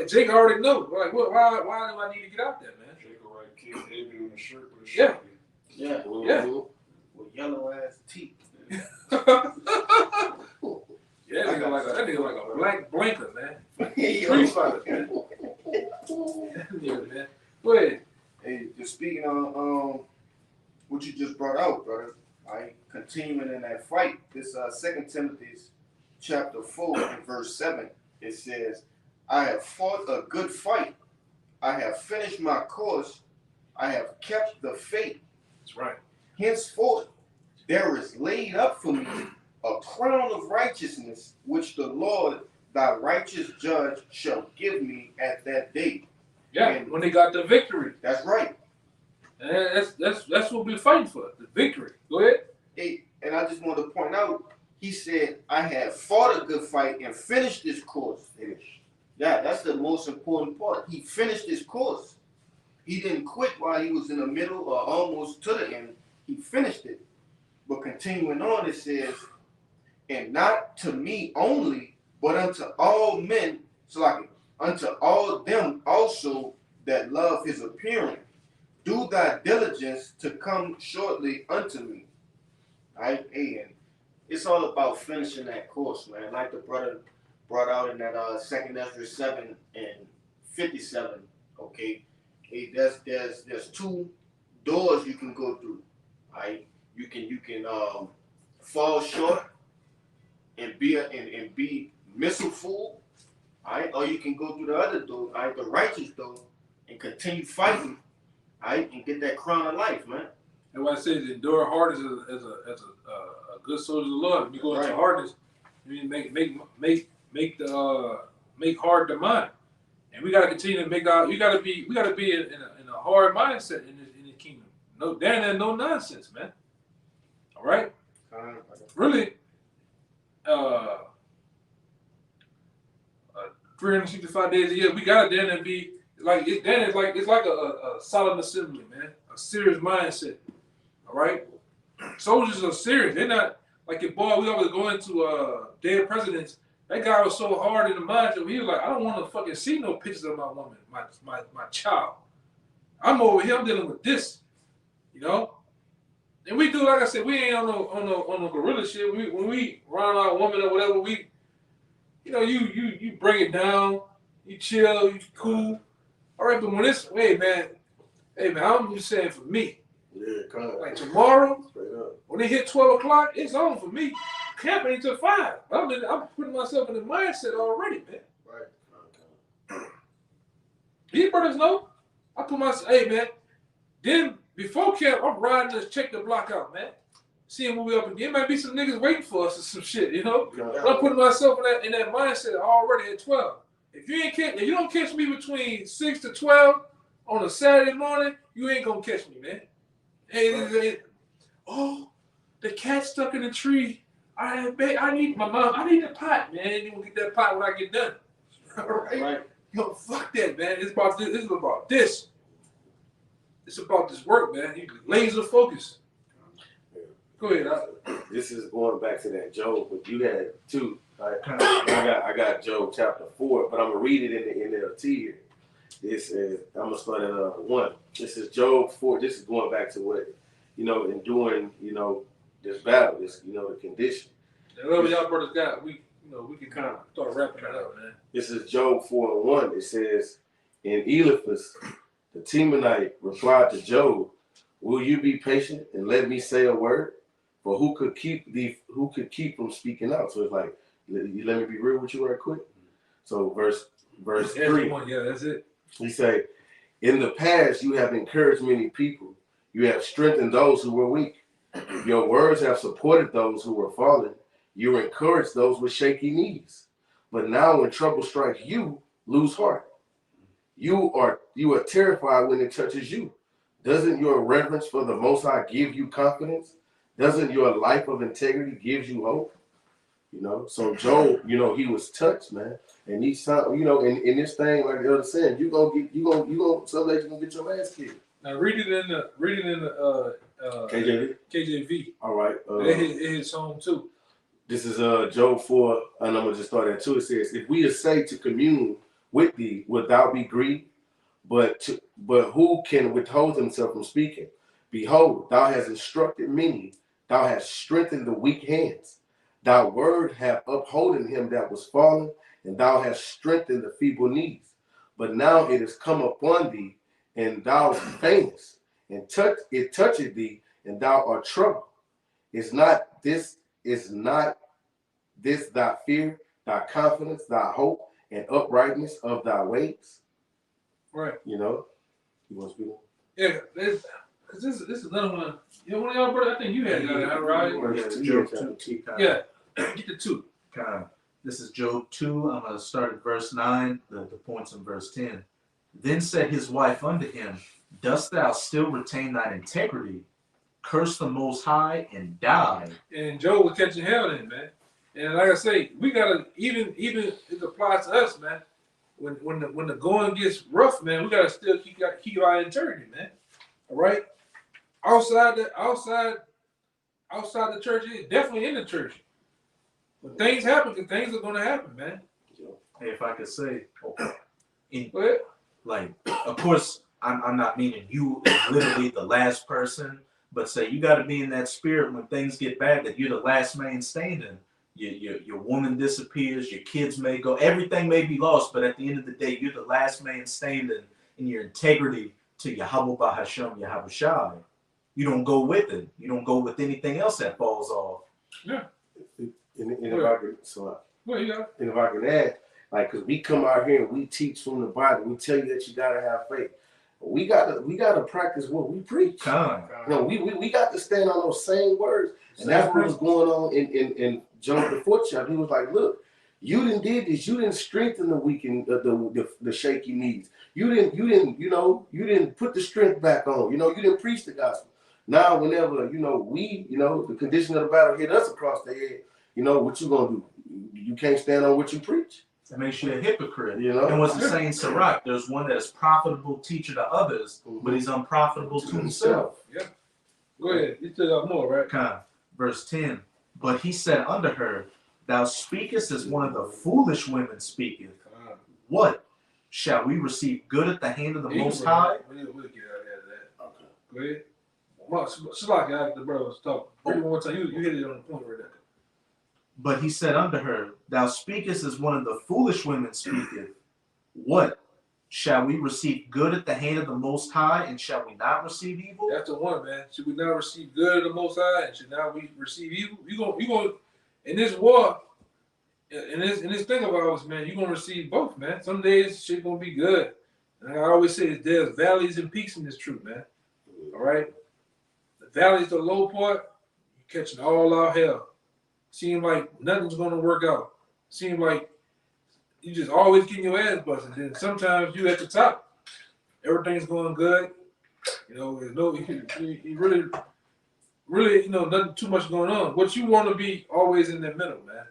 Jake already know. Like, why do I need to get out there, man? Jacob right kid David on the shirt with a Yeah. shirt. Yeah. Yeah. With yellow ass teeth. Yeah, that nigga like a black blanket, man. Hey, Street fighter, man. Yeah, man. Go ahead. Hey, just speaking on what you just brought out, brother. Right, continuing in that fight. This 2 Timothy chapter 4 and verse 7. It says, "I have fought a good fight. I have finished my course. I have kept the faith. That's right. Henceforth, there is laid up for me a crown of righteousness, which the Lord, thy righteous judge, shall give me at that day. Yeah, And when they got the victory. that's right. And that's what we're fighting for, the victory. Go ahead. And I just want to point out, he said, I have fought a good fight and finished this course. Yeah, that's the most important part. He finished his course. He didn't quit while he was in the middle or almost to the end. He finished it. But continuing on, it says, and not to me only, but unto all men, so like unto all them also that love his appearing. Do thy diligence to come shortly unto me. Right? And it's all about finishing that course, man. Like the brother brought out in that 2 Ezra 7 and 57. Okay. Hey, there's two doors you can go through. Right? You can fall short and be merciful. Right? Or you can go through the other door, right? The righteous door, and continue fighting. Right? And get that crown of life, man. And what I said, endure hardness as a good soldier of the Lord. If you go into hardness, you make hard the mind. And we gotta continue to make we gotta be in a hard mindset in the kingdom. No, there's no nonsense, man. All right? Really, 365 days a year, we gotta then be like it. Then it's like a solemn assembly, man. A serious mindset. All right, soldiers are serious. They're not like your boy. We always go into Day of Presidents. That guy was so hard in the mindset. He was like, I don't want to fucking see no pictures of my woman, my child. I'm over here. I'm dealing with this, you know. And we do, like I said, we ain't on no gorilla shit. When we run our woman or whatever, we, you know, you bring it down, you chill, you cool. All right, but when it's, hey man, I'm just saying for me. Yeah, come on. Like tomorrow, Straight up. when it hit 12 o'clock, it's on for me. Camping until 5. I'm putting myself in the mindset already, man. Right. These brothers know. I put myself, hey man. Then before camp, I'm riding to check the block out, man. Seeing what we up again. Might be some niggas waiting for us or some shit, you know. But I'm putting myself in that mindset already at 12. If you don't catch me between 6 to 12 on a Saturday morning, you ain't gonna catch me, man. Hey, oh, the cat stuck in the tree. I need my mom. I need the pot, man. You gonna get that pot when I get done. All right? Yo, fuck that, man. It's about this. This is about this. It's about this work, man. You laser focus. Go ahead. This is going back to that Job, but you had two. Right? I got Job chapter 4, but I'm gonna read it in the NLT here. This is I'm gonna start at 1. This is Job 4. This is going back to what enduring this battle, this the condition. And whatever y'all brothers got, we can kind of start wrapping it up, man. This is Job 4:1. It says, "In Eliphaz, the Temanite replied to Job, 'Will you be patient and let me say a word? For who could keep from speaking out?'" So it's like, let me be real with you right quick. So verse 3. Yeah, that's it. He say, "In the past you have encouraged many people. You have strengthened those who were weak. Your words have supported those who were fallen. You encourage those with shaky knees. But now when trouble strikes you, lose heart. You are terrified when it touches you. Doesn't your reverence for the Most High give you confidence? Doesn't your life of integrity give you hope?" So Job, he was touched, man. And he saw, in this thing, like the other saying, you gonna someday you're gonna get your ass kicked. Now read it in the KJV. KJV. All right. It hits home too. This is Job 4, and I'm gonna just start at 2. It says, "If we essay to commune with thee, wilt thou be grieved? But who can withhold himself from speaking? Behold, thou hast instructed many, thou hast strengthened the weak hands. Thy word hath upholden him that was fallen, and thou hast strengthened the feeble knees. But now it is come upon thee, and thou faintest, and it toucheth thee, and thou art troubled. Is not this thy fear, thy confidence, thy hope, and uprightness of thy ways?" Right. You want to speak? Yeah. Cause this is another one. You know, one of y'all brother, I think you had that, right? Yeah, Job 2. Yeah, get the 2. Kind. This is Job 2. I'm going to start at verse 9. The points in verse 10. Then said his wife unto him, dost thou still retain thine integrity? Curse the Most High and die. And Job was catching hell in, man. And like I say, we gotta even it applies to us, man. When the going gets rough, man, we gotta still keep our integrity, man. All right. Outside the church, definitely in the church. When things happen, because things are gonna happen, man. Hey, if I could say, Go ahead. like, of course, I'm not meaning you as literally the last person, but say you got to be in that spirit when things get bad that you're the last man standing. Your woman disappears, your kids may go, everything may be lost, but at the end of the day, you're the last man standing in your integrity to Yahweh Bahashem, Yahweh Shai. You don't go with it. You don't go with anything else that falls off. Yeah. And if I could, so Well, you got and if I can add, like, cause we come out here and we teach from the Bible, we tell you that you gotta have faith. We gotta practice what we preach. Kind. No, we got to stand on those same words, and that's what was going on in John the 4th chapter. He was like, look, you didn't did this. You didn't strengthen the weak and the shaky knees. You didn't put the strength back on. You didn't preach the gospel. Now, whenever the condition of the battle hit us across the head, what you gonna do? You can't stand on what you preach. It makes you a hypocrite. And what's the saying, Sirach? There's one that is profitable teacher to others, but he's unprofitable to himself. Yeah. Go ahead. You still got more, right? Kind. Verse 10. But he said unto her, thou speakest as one of the foolish women speaketh. What? Shall we receive good at the hand of the Most High? We'll get out of that. Okay. Go ahead. Shalak, the brother was talking. Maybe one more time. You hit it on the point right there. But he said unto her, thou speakest as one of the foolish women speaketh. What? Shall we receive good at the hand of the Most High, and shall we not receive evil? That's the one, man. Should we not receive good of the Most High, and should not we receive evil? You gonna in this war, in this thing of ours, man, you're gonna receive both, man. Some days shit gonna be good. And I always say there's valleys and peaks in this truth, man. All right? The valleys, the low part, you're catching all out hell. Seem like nothing's gonna work out. Seem like you just always getting your ass busted. Then sometimes you at the top, everything's going good. There's you really, nothing too much going on. What you want to be always in the middle, man.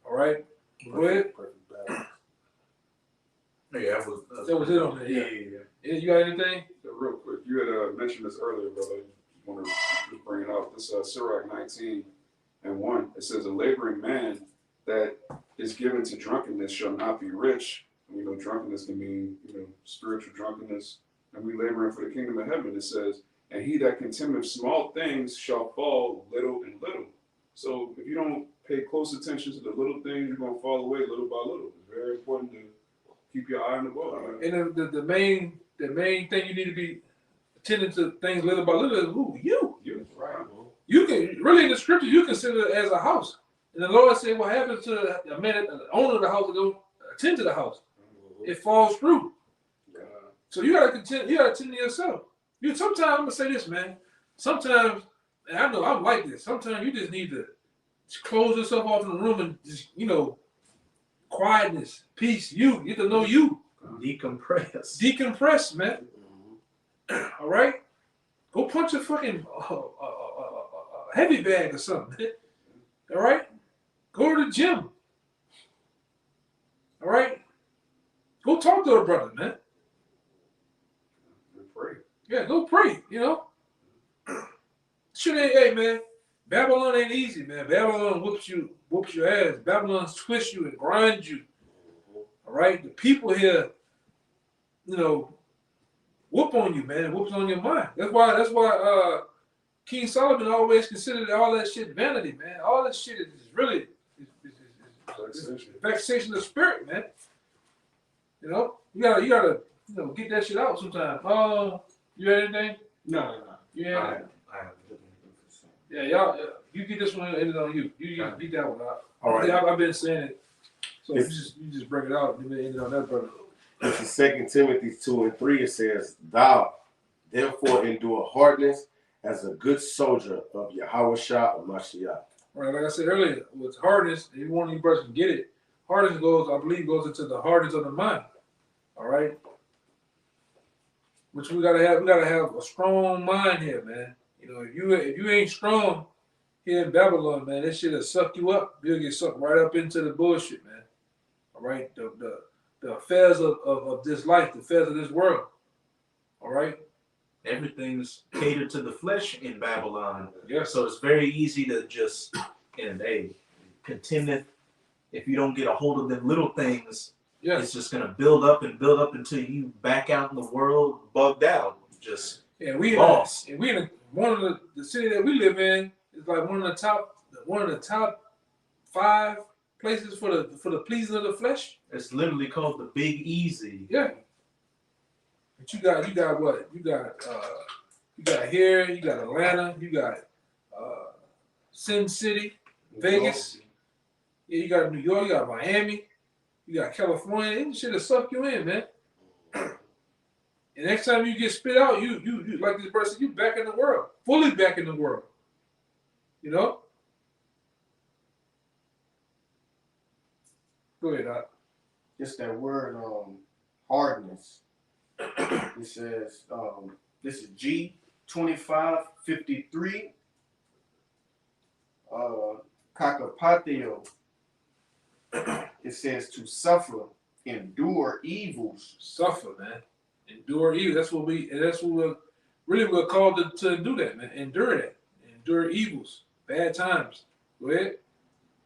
All right, go ahead. Yeah, That was it on there. Yeah. You got anything? So real quick, you had mentioned this earlier, brother. I want to just bring it out. This Sirach 19:1. It says, a laboring man that is given to drunkenness shall not be rich. And we know drunkenness can mean, spiritual drunkenness. And we laboring for the kingdom of heaven. It says, and he that contemneth small things shall fall little and little. So if you don't pay close attention to the little things, you're going to fall away little by little. It's very important to keep your eye on the ball. Right? And the main thing you need to be attending to things little by little is who? You. Right. You can really in the scripture you consider it as a house. And the Lord said, what happens to the man, the owner of the house to go attend to the house? It falls through. So you gotta attend to yourself. Sometimes I'm gonna say this, man. Sometimes, and I know I'm like this, sometimes you just need to close yourself off in the room and just, quietness, peace, you get to know you. Decompress, man. All right? Go punch a fucking heavy bag or something. All right? Go to the gym. All right? Go talk to a brother, man. Pray. Yeah, go pray, Shit ain't, hey, man, Babylon ain't easy, man. Babylon whoops your ass. Babylon twists you and grinds you. All right? The people here, whoop on you, man. Whoops on your mind. That's why King Solomon always considered all that shit vanity, man. All that shit is really vexation of spirit, man. You gotta get that shit out sometime. You had anything? No. You had Yeah, y'all. You get this one ended on you. You beat that one out. All right. I've been saying it. So you just bring it out and then end it on that brother. This is 2 Timothy 2:3. It says, thou Therefore, endure hardness as a good soldier of Yahweh Shah or Mashiach. Right, like I said earlier, with hardness, if one of you brothers can get it, hardness goes, I believe, goes into the hardness of the mind. All right, which we gotta have a strong mind here, man. You know, if you ain't strong here in Babylon, man, this shit'll suck you up. You'll get sucked right up into the bullshit, man. All right, the affairs of this life, the affairs of this world. All right. Everything's catered to the flesh in Babylon. Yes. So it's very easy to just, and hey, contendeth. If you don't get a hold of them little things, Yes. it's just gonna build up until you back out in the world, bugged out, just And we lost. And we in one of the city that we live in is like one of the top 5 places for the pleasing of the flesh. It's literally called the Big Easy. Yeah. But you got what? You got here, you got Atlanta, you got Sin City, Vegas. Yeah, you got New York, you got Miami, you got California. This shit'll suck you in, man. And next time you get spit out, you like this person, you back in the world, fully back in the world. You know? Go ahead, Doc. Just that word, hardness. It says, this is G2553. Kakapatio. It says to suffer, endure evils. Suffer, man. Endure evil. That's what we're really called to do that, man. Endure that. Endure evils. Bad times. Go ahead.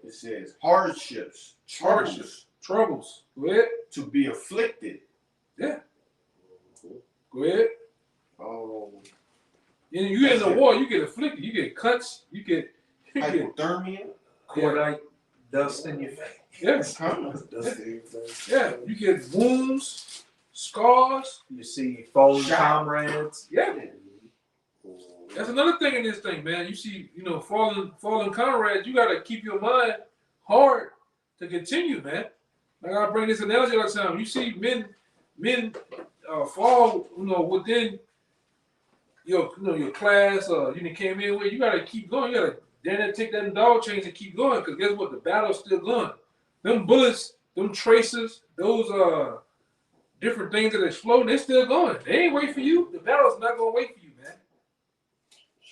It says hardships, Troubles. Go ahead. to be afflicted. Yeah. Go ahead. Oh, You in the war, you get afflicted, you get cuts, you get hypothermia. Cordite dust in your face. yes. That's Yeah, you get wounds, scars. You see fallen Shot. comrades. Yeah. That's another thing in this thing, man. You see, fallen comrades, you gotta keep your mind hard to continue, man. Like I bring this analogy all the time. You see men fall, within your class you done came in with, you gotta keep going. You gotta then take that dog chains and keep going, because guess what? The battle's still going. Them bullets, them tracers, those different things that explode, they're still going. They ain't wait for you. The battle's not gonna wait for you, man.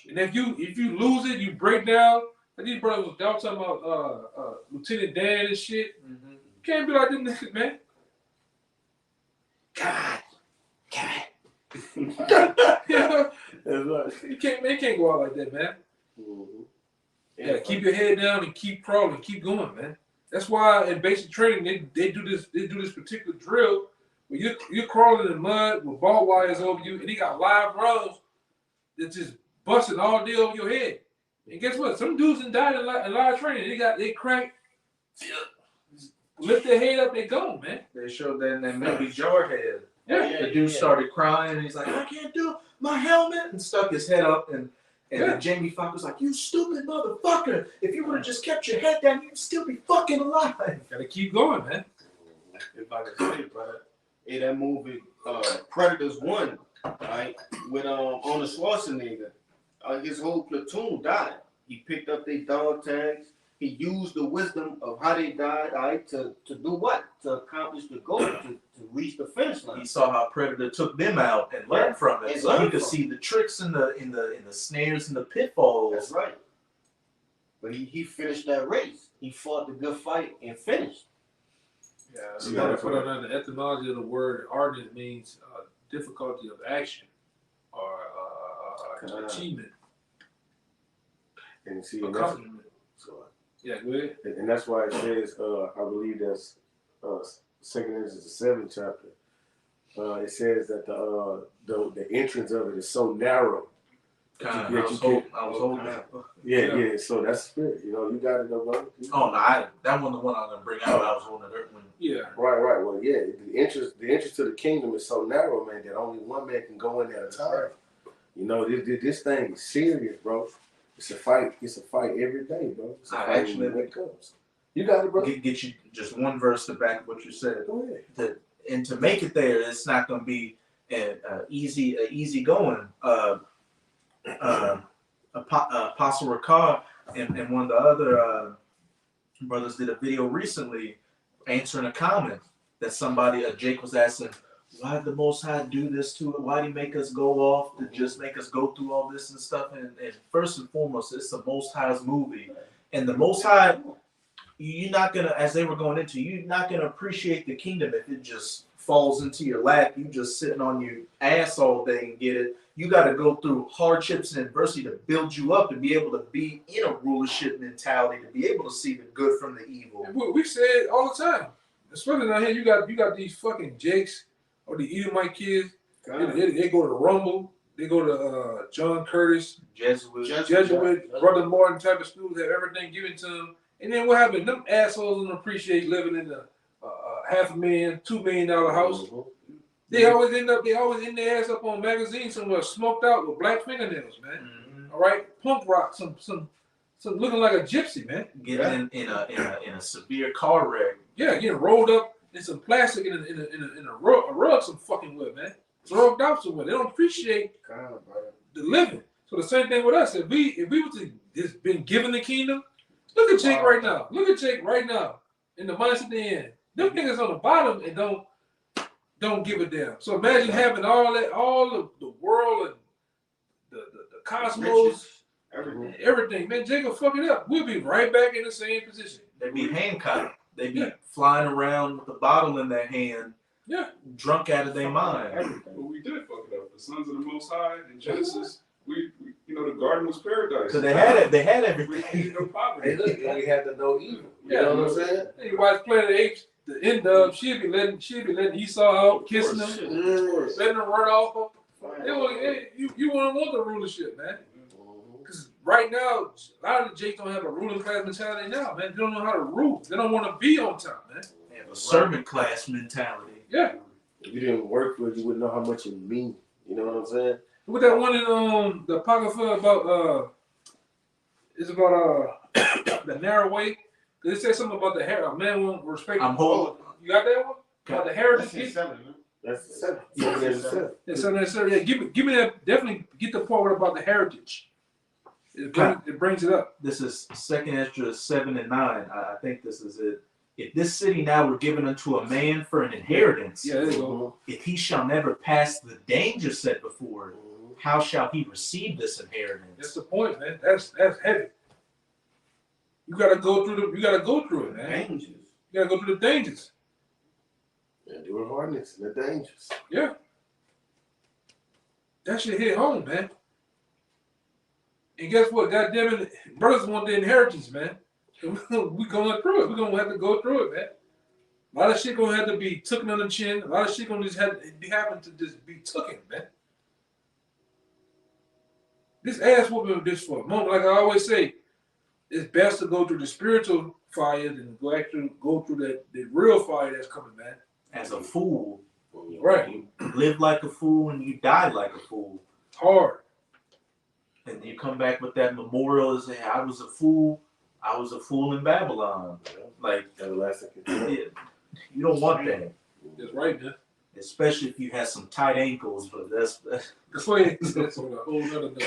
And if you lose it, you break down. Like these brothers, y'all talking about Lieutenant Dan and shit. Mm-hmm. You can't be like them niggas, man. God. You can't go out like that, man. Mhm. Yeah, keep your head down and keep crawling, keep going, man. That's why in basic training they do this particular drill where you're crawling in mud with barbed wires over you, and they got live rounds that just busting all day over your head. And guess what? Some dudes done died in live training. They crack, lift their head up, they gone, man. They showed that in that movie Jarhead. Yeah. The dude started crying and he's like, I can't do my helmet, and stuck his head up, and then Jamie Foxx was like, you stupid motherfucker. If you would have just kept your head down, you'd still be fucking alive. Gotta keep going, man. If I can say it, brother. Hey, that movie, Predators 1, right? With Arnold Schwarzenegger. His whole platoon died. He picked up their dog tags. He used the wisdom of how they died, right, to do what? To accomplish the goal, to reach the finish line. He saw how Predator took them out and learned from it, And so he learned could from see the tricks in the snares and the pitfalls. That's right. But he finished that race. He fought the good fight and finished. Yeah, so you gotta put on the etymology of the word. Hardness means difficulty of action or achievement, And see, and that's, accomplishment. so, Yeah, go ahead. and that's why it says, I believe that's 2 Corinthians the 7th chapter. It says that the entrance of it is so narrow. Kind Yeah, of. you I was holding that. Yeah. So that's spirit. You got it, though, brother. Oh no, that wasn't the one I was gonna bring out. I was holding it when. Yeah. Right. Well, yeah. The entrance to the kingdom is so narrow, man, that only one man can go in at a time. This thing is serious, bro. It's a fight. It's a fight every day, bro. It's a I fight actually- when it comes. You got it, bro. Get you just one verse to back what you said. Go ahead. And to make it there, it's not gonna be and easy going. Apostle Ricard and one of the other brothers did a video recently answering a comment that somebody, Jake was asking, why did the Most High do this to it? Why did he make us go off to just make us go through all this and stuff? And first and foremost, it's the Most High's movie. And the Most High, you're not going to, as they were going into, you're not going to appreciate the kingdom if it just falls into your lap. You just sitting on your ass all day and get it. You got to go through hardships and adversity to build you up, to be able to be in a rulership mentality, to be able to see the good from the evil. And we say it all the time. Especially down here, you got these fucking Jakes or the Edomite kids. They go to Rumble. They go to John Curtis, Jesuit, Brother Martin type of schools, have everything given to them. And then what happened? Them assholes don't appreciate living in a $500,000, $2 million house. They always in their ass up on magazines somewhere, smoked out with black fingernails, man. All right, punk rock, some looking like a gypsy, man. Getting in a severe car wreck. Yeah, getting rolled up in some plastic in a rug some fucking wood, man. Drugged out somewhere. They don't appreciate the living. So the same thing with us. If we were to just been given the kingdom, look at Jake right now. Look at Jake right now in the mindset they're in. Them niggas on the bottom and don't give a damn. So imagine having all of the world and the cosmos, everything. Man, Jake will fuck it up. We'll be right back in the same position. They'd be handcuffed. They'd be flying around with a bottle in their hand, drunk out of their mind. But we did fuck it up. The sons of the Most High in Genesis, we the garden was paradise. So they had it. They had everything. We had no poverty. Hey, look, we had to know evil. You Yeah. know what I'm saying? Hey, you watch Planet of the Apes, the end of she'd be letting Esau out, kissing him, letting him run off him. You wouldn't want the rulership, man. Because right now, a lot of the Jakes don't have a ruling class mentality now, man. They don't know how to rule. They don't want to be on top, man. They have a servant class mentality. Yeah. If you didn't work for it, you wouldn't know how much it means. You know what I'm saying? With that one in the Apocrypha about it's about the narrow way. Cause it says something about the hair. A man won't respect. I'm holding. You got that one? About the heritage. That's the seven. Yeah, that's the seven. Yeah, so necessarily. Yeah, give me that. Definitely get the part about the heritage. It brings it up. This is 2 Ezra 7 and 9. I think this is it. If this city now were given unto a man for an inheritance, Yeah, there you go. if he shall never pass the danger set before it, how shall he receive this That's inheritance? the point, man. That's heavy. You gotta go through it, man. Dangers. You gotta go through the dangers. Yeah, doing hardness and the dangers. Yeah. That shit hit home, man. And guess what? God damn it, brothers want the inheritance, man. We going through it. We're gonna have to go through it, man. A lot of shit gonna have to be taken on the chin. A lot of shit gonna just have to happen to just be taken, man. This ass whooping just for a moment, like I always say, it's best to go through the spiritual fire than go through the real fire that's coming, man. As a fool, Right. you live like a fool and you die like a fool. Hard. And you come back with that memorial and say, I was a fool in Babylon. Like, Everlasting. yeah, you don't want that. That's right, man. Especially if you have some tight ankles, but that's That's why that's on a whole nother note.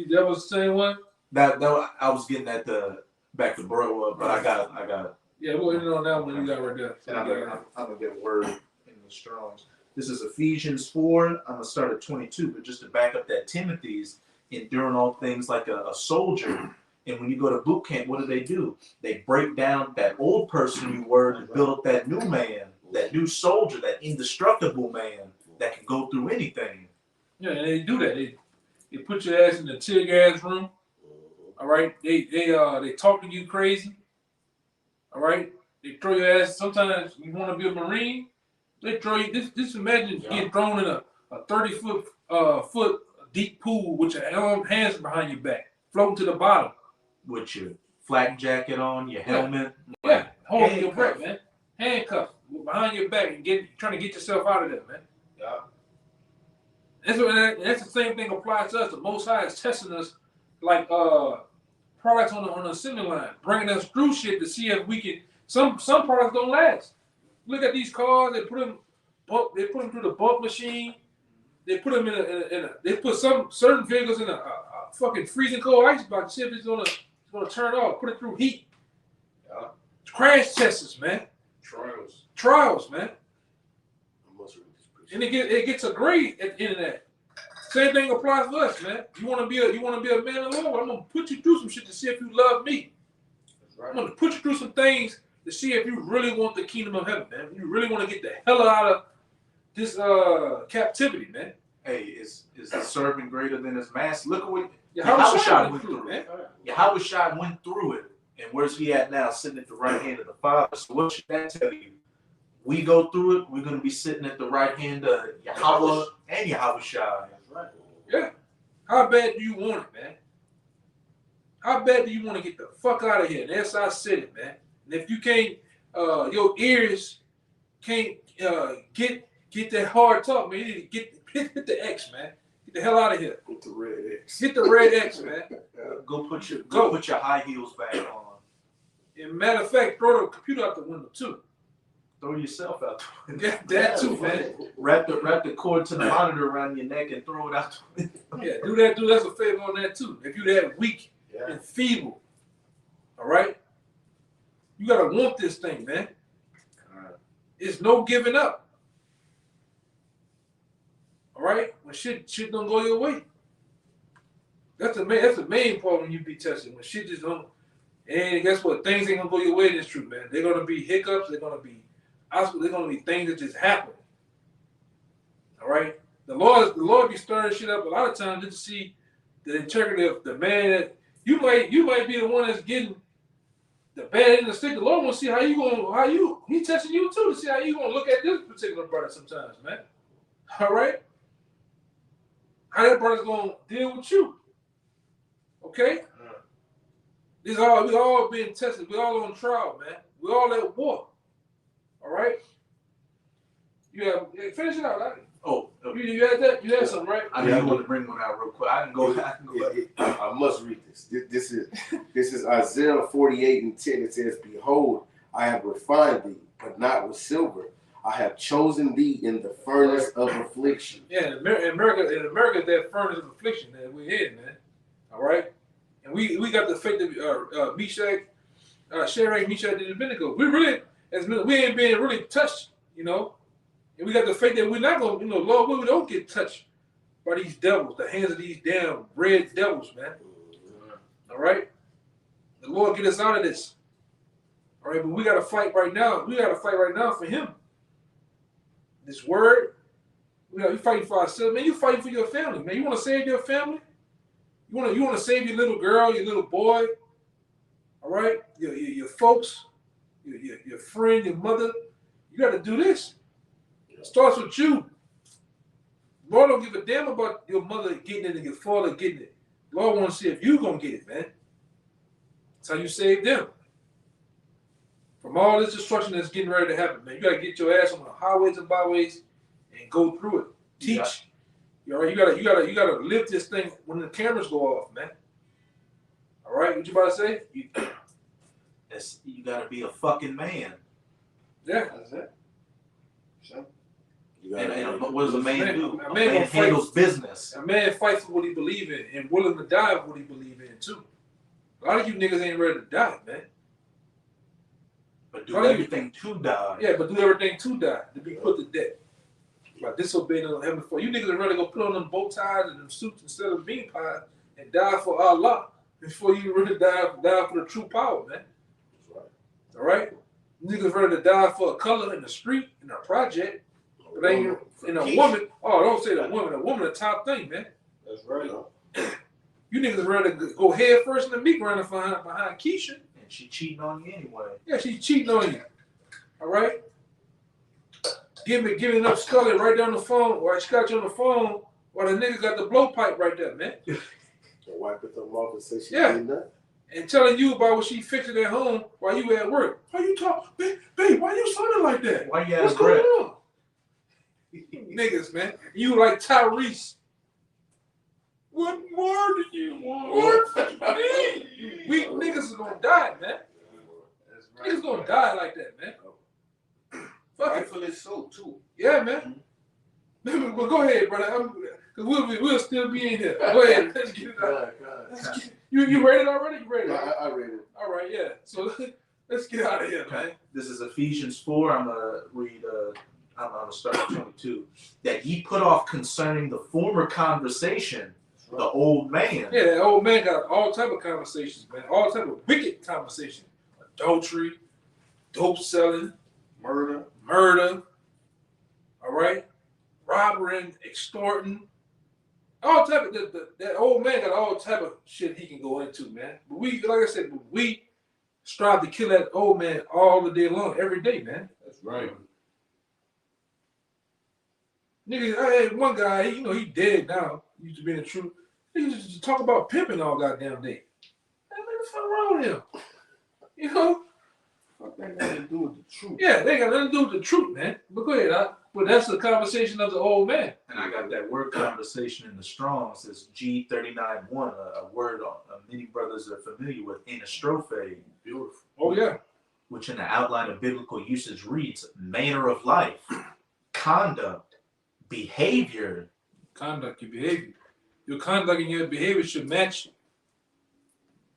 That was the same one? that I was getting at the back to bro, but I got Yeah, we'll end it on that one you got right there. and I'm gonna get a word in the Strongs. This is Ephesians 4. I'm gonna start at 22, but just to back up that Timothy's enduring all things like a soldier. And when you go to boot camp, what do? They break down that old person you were to build up that new man, that new soldier, that indestructible man that can go through anything. Yeah, and they do that. They put your ass in the tear gas room. All right. They talk to you crazy. All right. They throw your ass. Sometimes you want to be a Marine. They throw you. Just imagine getting thrown in a 30-foot deep pool with your hands behind your back, floating to the bottom. With your flak jacket on, your helmet. Yeah, holding your breath, man. Handcuffed behind your back and trying to get yourself out of there, man. Yeah. That's the same thing applies to us. The Most High is testing us like products on the assembly line, bringing us through shit to see if we can. Some products don't last. Look at these cars. They put them bump. They put them through the bump machine. They put them in a they put some certain vehicles in a fucking freezing cold ice box to see if it's gonna turn off. Put it through heat. Yeah. Crash tests, man. Trials, man. I must read this picture. And it gets a grade at the end of that. Same thing applies to us, man. You wanna be a man of the Lord? I'm gonna put you through some shit to see if you love me. That's right. I'm gonna put you through some things to see if you really want the kingdom of heaven, man. You really want to get the hell out of this captivity, man. Hey, is the servant greater than his master? Look at what Yahushua went through, man. Yahushua went through it. And where's he at now? Sitting at the right hand of the Father. So what should that tell you? We go through it, we're going to be sitting at the right hand of Yahweh and Yahushua. That's right. Yeah. How bad do you want it, man? How bad do you want to get the fuck out of here? And that's how I said it, man. And if you can't, your ears can't get that hard talk, man. You need to hit the X, man. Get the hell out of here. With the red X. Hit the red X, man. Go put your high heels back on. And matter of fact, throw the computer out the window too. Throw yourself out the window. Yeah, that too, man. Wrap the cord to the monitor around your neck and throw it out the window. Yeah, do that. Do us a favor on that too. If you that weak and feeble, all right, you gotta want this thing, man. It's no giving up. All right, when shit don't go your way. That's the main part when you be tested. When shit just don't. And guess what? Things ain't gonna go your way in this truth, man. They're gonna be hiccups. They're gonna be things that just happen. All right. The Lord be stirring shit up a lot of times just to see the integrity of the man that you might be the one that's getting the bad end of the stick. The Lord wants to see he testing you too to see how you gonna look at this particular brother sometimes, man. All right. How that brother's gonna deal with you. Okay? We all being tested. We all on trial, man. We all at war. All right? Finish it out. You had that? You had something, right? I didn't want to bring one out real quick. I can go. I must read this. This is Isaiah 48:10. It says, "Behold, I have refined thee, but not with silver. I have chosen thee in the furnace of affliction." Yeah, in America, that furnace of affliction that we're in, man. All right? And we got the faith that Meshach, Shadrach, Meshach, and Abednego. We ain't being really touched, you know. And we got the faith that we're not gonna, Lord, we don't get touched by these devils, the hands of these damn red devils, man. All right? The Lord get us out of this. All right, but we gotta fight right now. We gotta fight right now for him. This word, we fighting for ourselves, man. You fighting for your family, man. You wanna save your family? You want to save your little girl, your little boy, all right? Your folks, your friend, your mother. You got to do this. It starts with you. Lord don't give a damn about your mother getting it and your father getting it. Lord want to see if you gonna get it, man. That's how you save them from all this destruction that's getting ready to happen, man. You got to get your ass on the highways and byways and go through it. Teach. Yeah. All right, you gotta live this thing when the cameras go off, man. All right, what you about to say? You gotta be a fucking man. Yeah, That's it. So, And what does a man do? A A man man handles business. A man fights for what he believes in and willing to die for what he believes in too. A lot of you niggas ain't ready to die, man. But do everything to die. Yeah, but do everything to die, to be put to death. By disobeying the heavenly Father. You niggas are ready to go put on them bow ties and them suits instead of bean pies and die for Allah before you really die for the true power, man. That's right. All right? Niggas ready to die for a color in the street, in a project. But ain't in a woman. Oh, don't say the woman. A woman, the top thing, man. that's right. You niggas ready to go head first in the meat grinder behind Keisha. And she cheating on you anyway. Yeah, she's cheating on you. All right? Giving up Scully right down the phone, or she got you on the phone while the nigga got the blowpipe right there, man. Wipe it them off and say she Yeah. did nothing. And telling you about what she fixing at home while you at work. Why you talk, babe? Why you sounding like that? Why you What's out of breath? going on? Niggas, man. You like Tyrese. What more do you want? Weak niggas is gonna die, man. That's right. Niggas gonna die like that, man. Fuck it. Rightfully so too. Yeah, man. Well, go ahead, brother. Cause we'll still be in here. Go ahead. Let's get it out. You read it already? You read it? Yeah, I read it. All right, yeah. So let's get out of here, man. This is Ephesians 4. I'm gonna read. I'm gonna start at 22. That ye put off concerning the former conversation, the old man. Yeah, that old man got all type of conversations, man. All type of wicked conversation. Adultery, dope selling, Murder. all right? Robbing, extorting. All type of that old man got all type of shit he can go into, man. But we, like I said, we strive to kill that old man all the day long, every day, man. That's right. Nigga, I had one guy, he dead now. He used to be in the truth. He used to talk about pimping all goddamn day. Man, what the fuck wrong with him? You know? What that got to do with the truth? Yeah, they got nothing to do with the truth, man. But go ahead, but that's the conversation of the old man. And I got that word conversation in the Strong's. It's G39.1, a word many brothers are familiar with, anastrophe. Beautiful. Oh, yeah. Which in the outline of biblical usage reads, manner of life, conduct, behavior. Conduct, your behavior. Your conduct and your behavior should match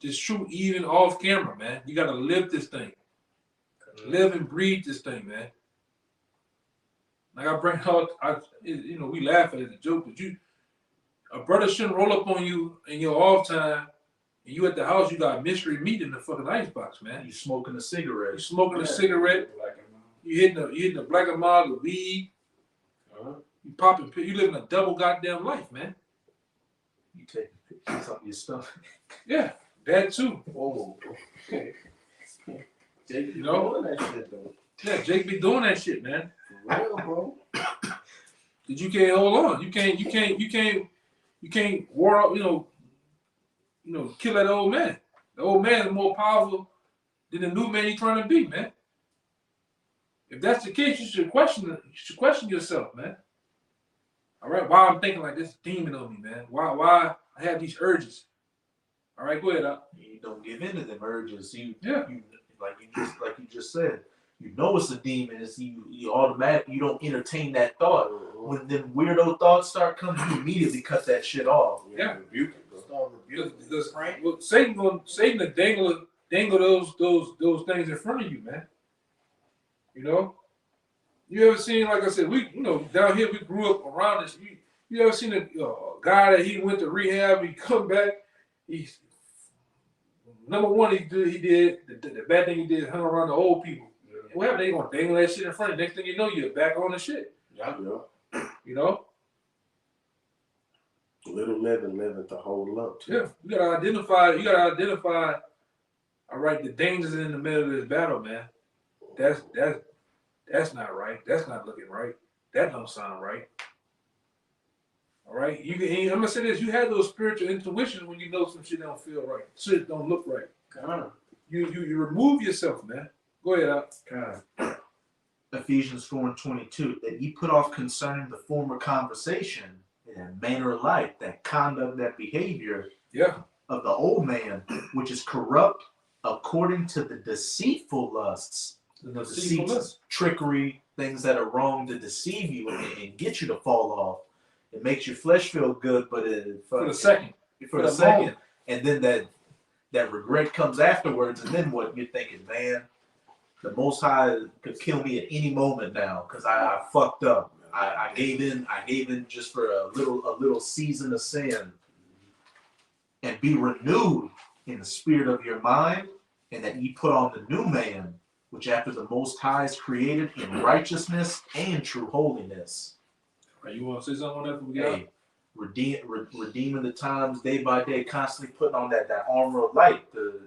this truth even off camera, man. You got to live this thing. Live and breathe this thing, man. Like I bring out, we laugh at it as a joke, but a brother shouldn't roll up on you in your off time, and you at the house, you got mystery meat in the fucking icebox, man. You smoking a cigarette. You smoking a cigarette. You hitting the black and mild, the weed. You popping, you living a double goddamn life, man. You taking pictures of your stuff. Yeah, that too. Oh, okay. Jake, You know? doing that shit though. Yeah, Jake be doing that shit, man. For real, bro. Cause you can't hold on. You can't war up, kill that old man. The old man is more powerful than the new man you're trying to be, man. If that's the case, you should question yourself, man. All right, why I'm thinking like this demon on me, man? Why I have these urges? All right, go ahead. You don't give in to them urges. You Yeah. like you just said. You know it's a demon. It's you automatically you don't entertain that thought. When them weirdo thoughts start coming, you immediately cut that shit off. Yeah. Rebuke it, bro. Start rebuking. Because well, Satan to dangle those things in front of you, man. You know? You ever seen, like I said, we down here we grew up around this. You ever seen a guy that he went to rehab, he come back, he's number one he did the bad thing he did hung around the old people. And what happened? They gonna dangle that shit in front of you. Next thing you know, you're back on the shit. Yeah. You know? Little leaven to hold up to. Yeah. You gotta identify, all right, the dangers in the middle of this battle, man. That's not right. That's not looking right. That don't sound right. All right. I'm gonna say this: you have those spiritual intuitions when you know some shit don't feel right, shit don't look right. You remove yourself, man. Go ahead, Al. Ephesians 4:22, that ye put off concerning the former conversation, and manner of life, that conduct, that behavior of the old man, which is corrupt according to the deceitful lusts. Deceit, trickery, things that are wrong to deceive you and get you to fall off. It makes your flesh feel good, but For the second. And then that regret comes afterwards, and then what? You're thinking, man, the Most High could kill me at any moment now because I fucked up. I gave in just for a little season of sin. And be renewed in the spirit of your mind, and that ye put on the new man, which after the Most High is created in righteousness and true holiness. Right, you want to say something on that? Redeeming the times day by day, constantly putting on that armor of light, the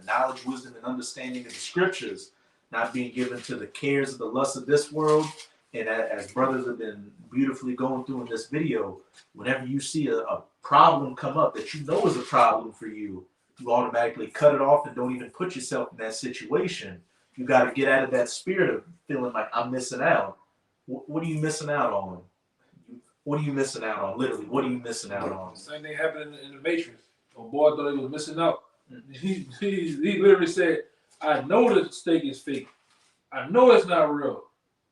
knowledge, wisdom, and understanding of the scriptures, not being given to the cares of the lust of this world. And as brothers have been beautifully going through in this video, whenever you see a problem come up that you know is a problem for you, you automatically cut it off and don't even put yourself in that situation. You got to get out of that spirit of feeling like I'm missing out. What are you missing out on? What are you missing out on? Literally, what are you missing out on? Same thing happened in the Matrix. A boy thought he was missing out. He literally said, I know the steak is fake. I know it's not real.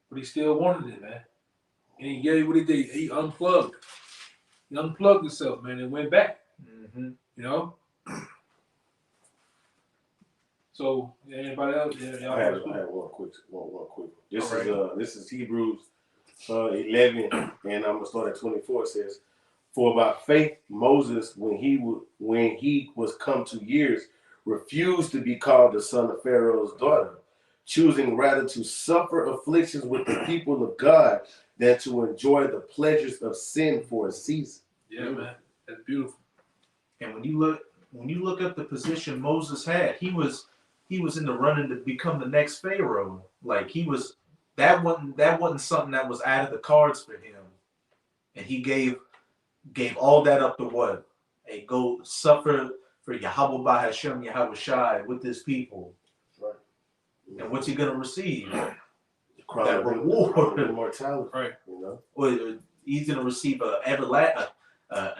But he still wanted it, man. And he gave what he did. He unplugged. He unplugged himself, man, and went back. Mm-hmm. You know. So anybody else? Yeah, y'all I had want to one quick. This All this is Hebrews 11, and I'm gonna start at 24. It says, "For by faith Moses, when he was come to years, refused to be called the son of Pharaoh's daughter, choosing rather to suffer afflictions with the people of God than to enjoy the pleasures of sin for a season." Yeah, man, that's beautiful. And when you look up the position Moses had, he was in the running to become the next Pharaoh. Like that wasn't something that was out of the cards for him. And he gave all that up to what? Hey, go suffer for Yahweh by Hashem Yahweh Shai with his people. Right. And what's he gonna receive? Crown That of reward. immortality. Right. You know. Or he's gonna receive a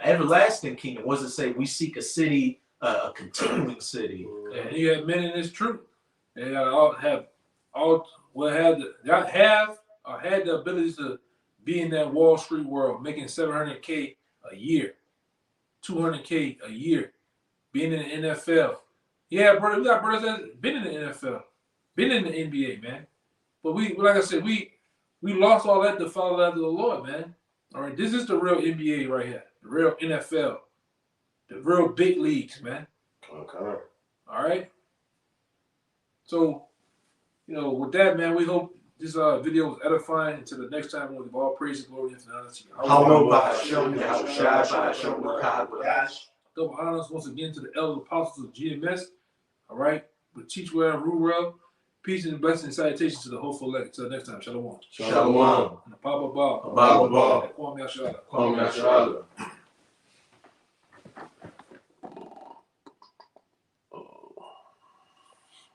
everlasting kingdom. What does it say? We seek a city, a continuing city. And he had men in his troop. They had the ability to be in that Wall Street world, making $700K a year, $200K a year, being in the NFL. Yeah, brother, we got brothers that been in the NFL, been in the NBA, man. But like I said, we lost all that to follow after the Lord, man. All right, this is the real NBA right here, the real NFL, the real big leagues, man. Okay. All right. So, with that, man, we hope this video was edifying. Until the next time, we'll give all praise and glory and honor to Yahweh by Hashem Yahweh Shai by Hashem Yahweh. double honors once again to the elders apostles of GMS. All right. With teach well and rule well. Peace and blessings and salutations to the hopeful elect. Until next time, shalom. Shalom. And the Papa Bob. Abba Ba. Kwame Ashala. Kwame Ashala.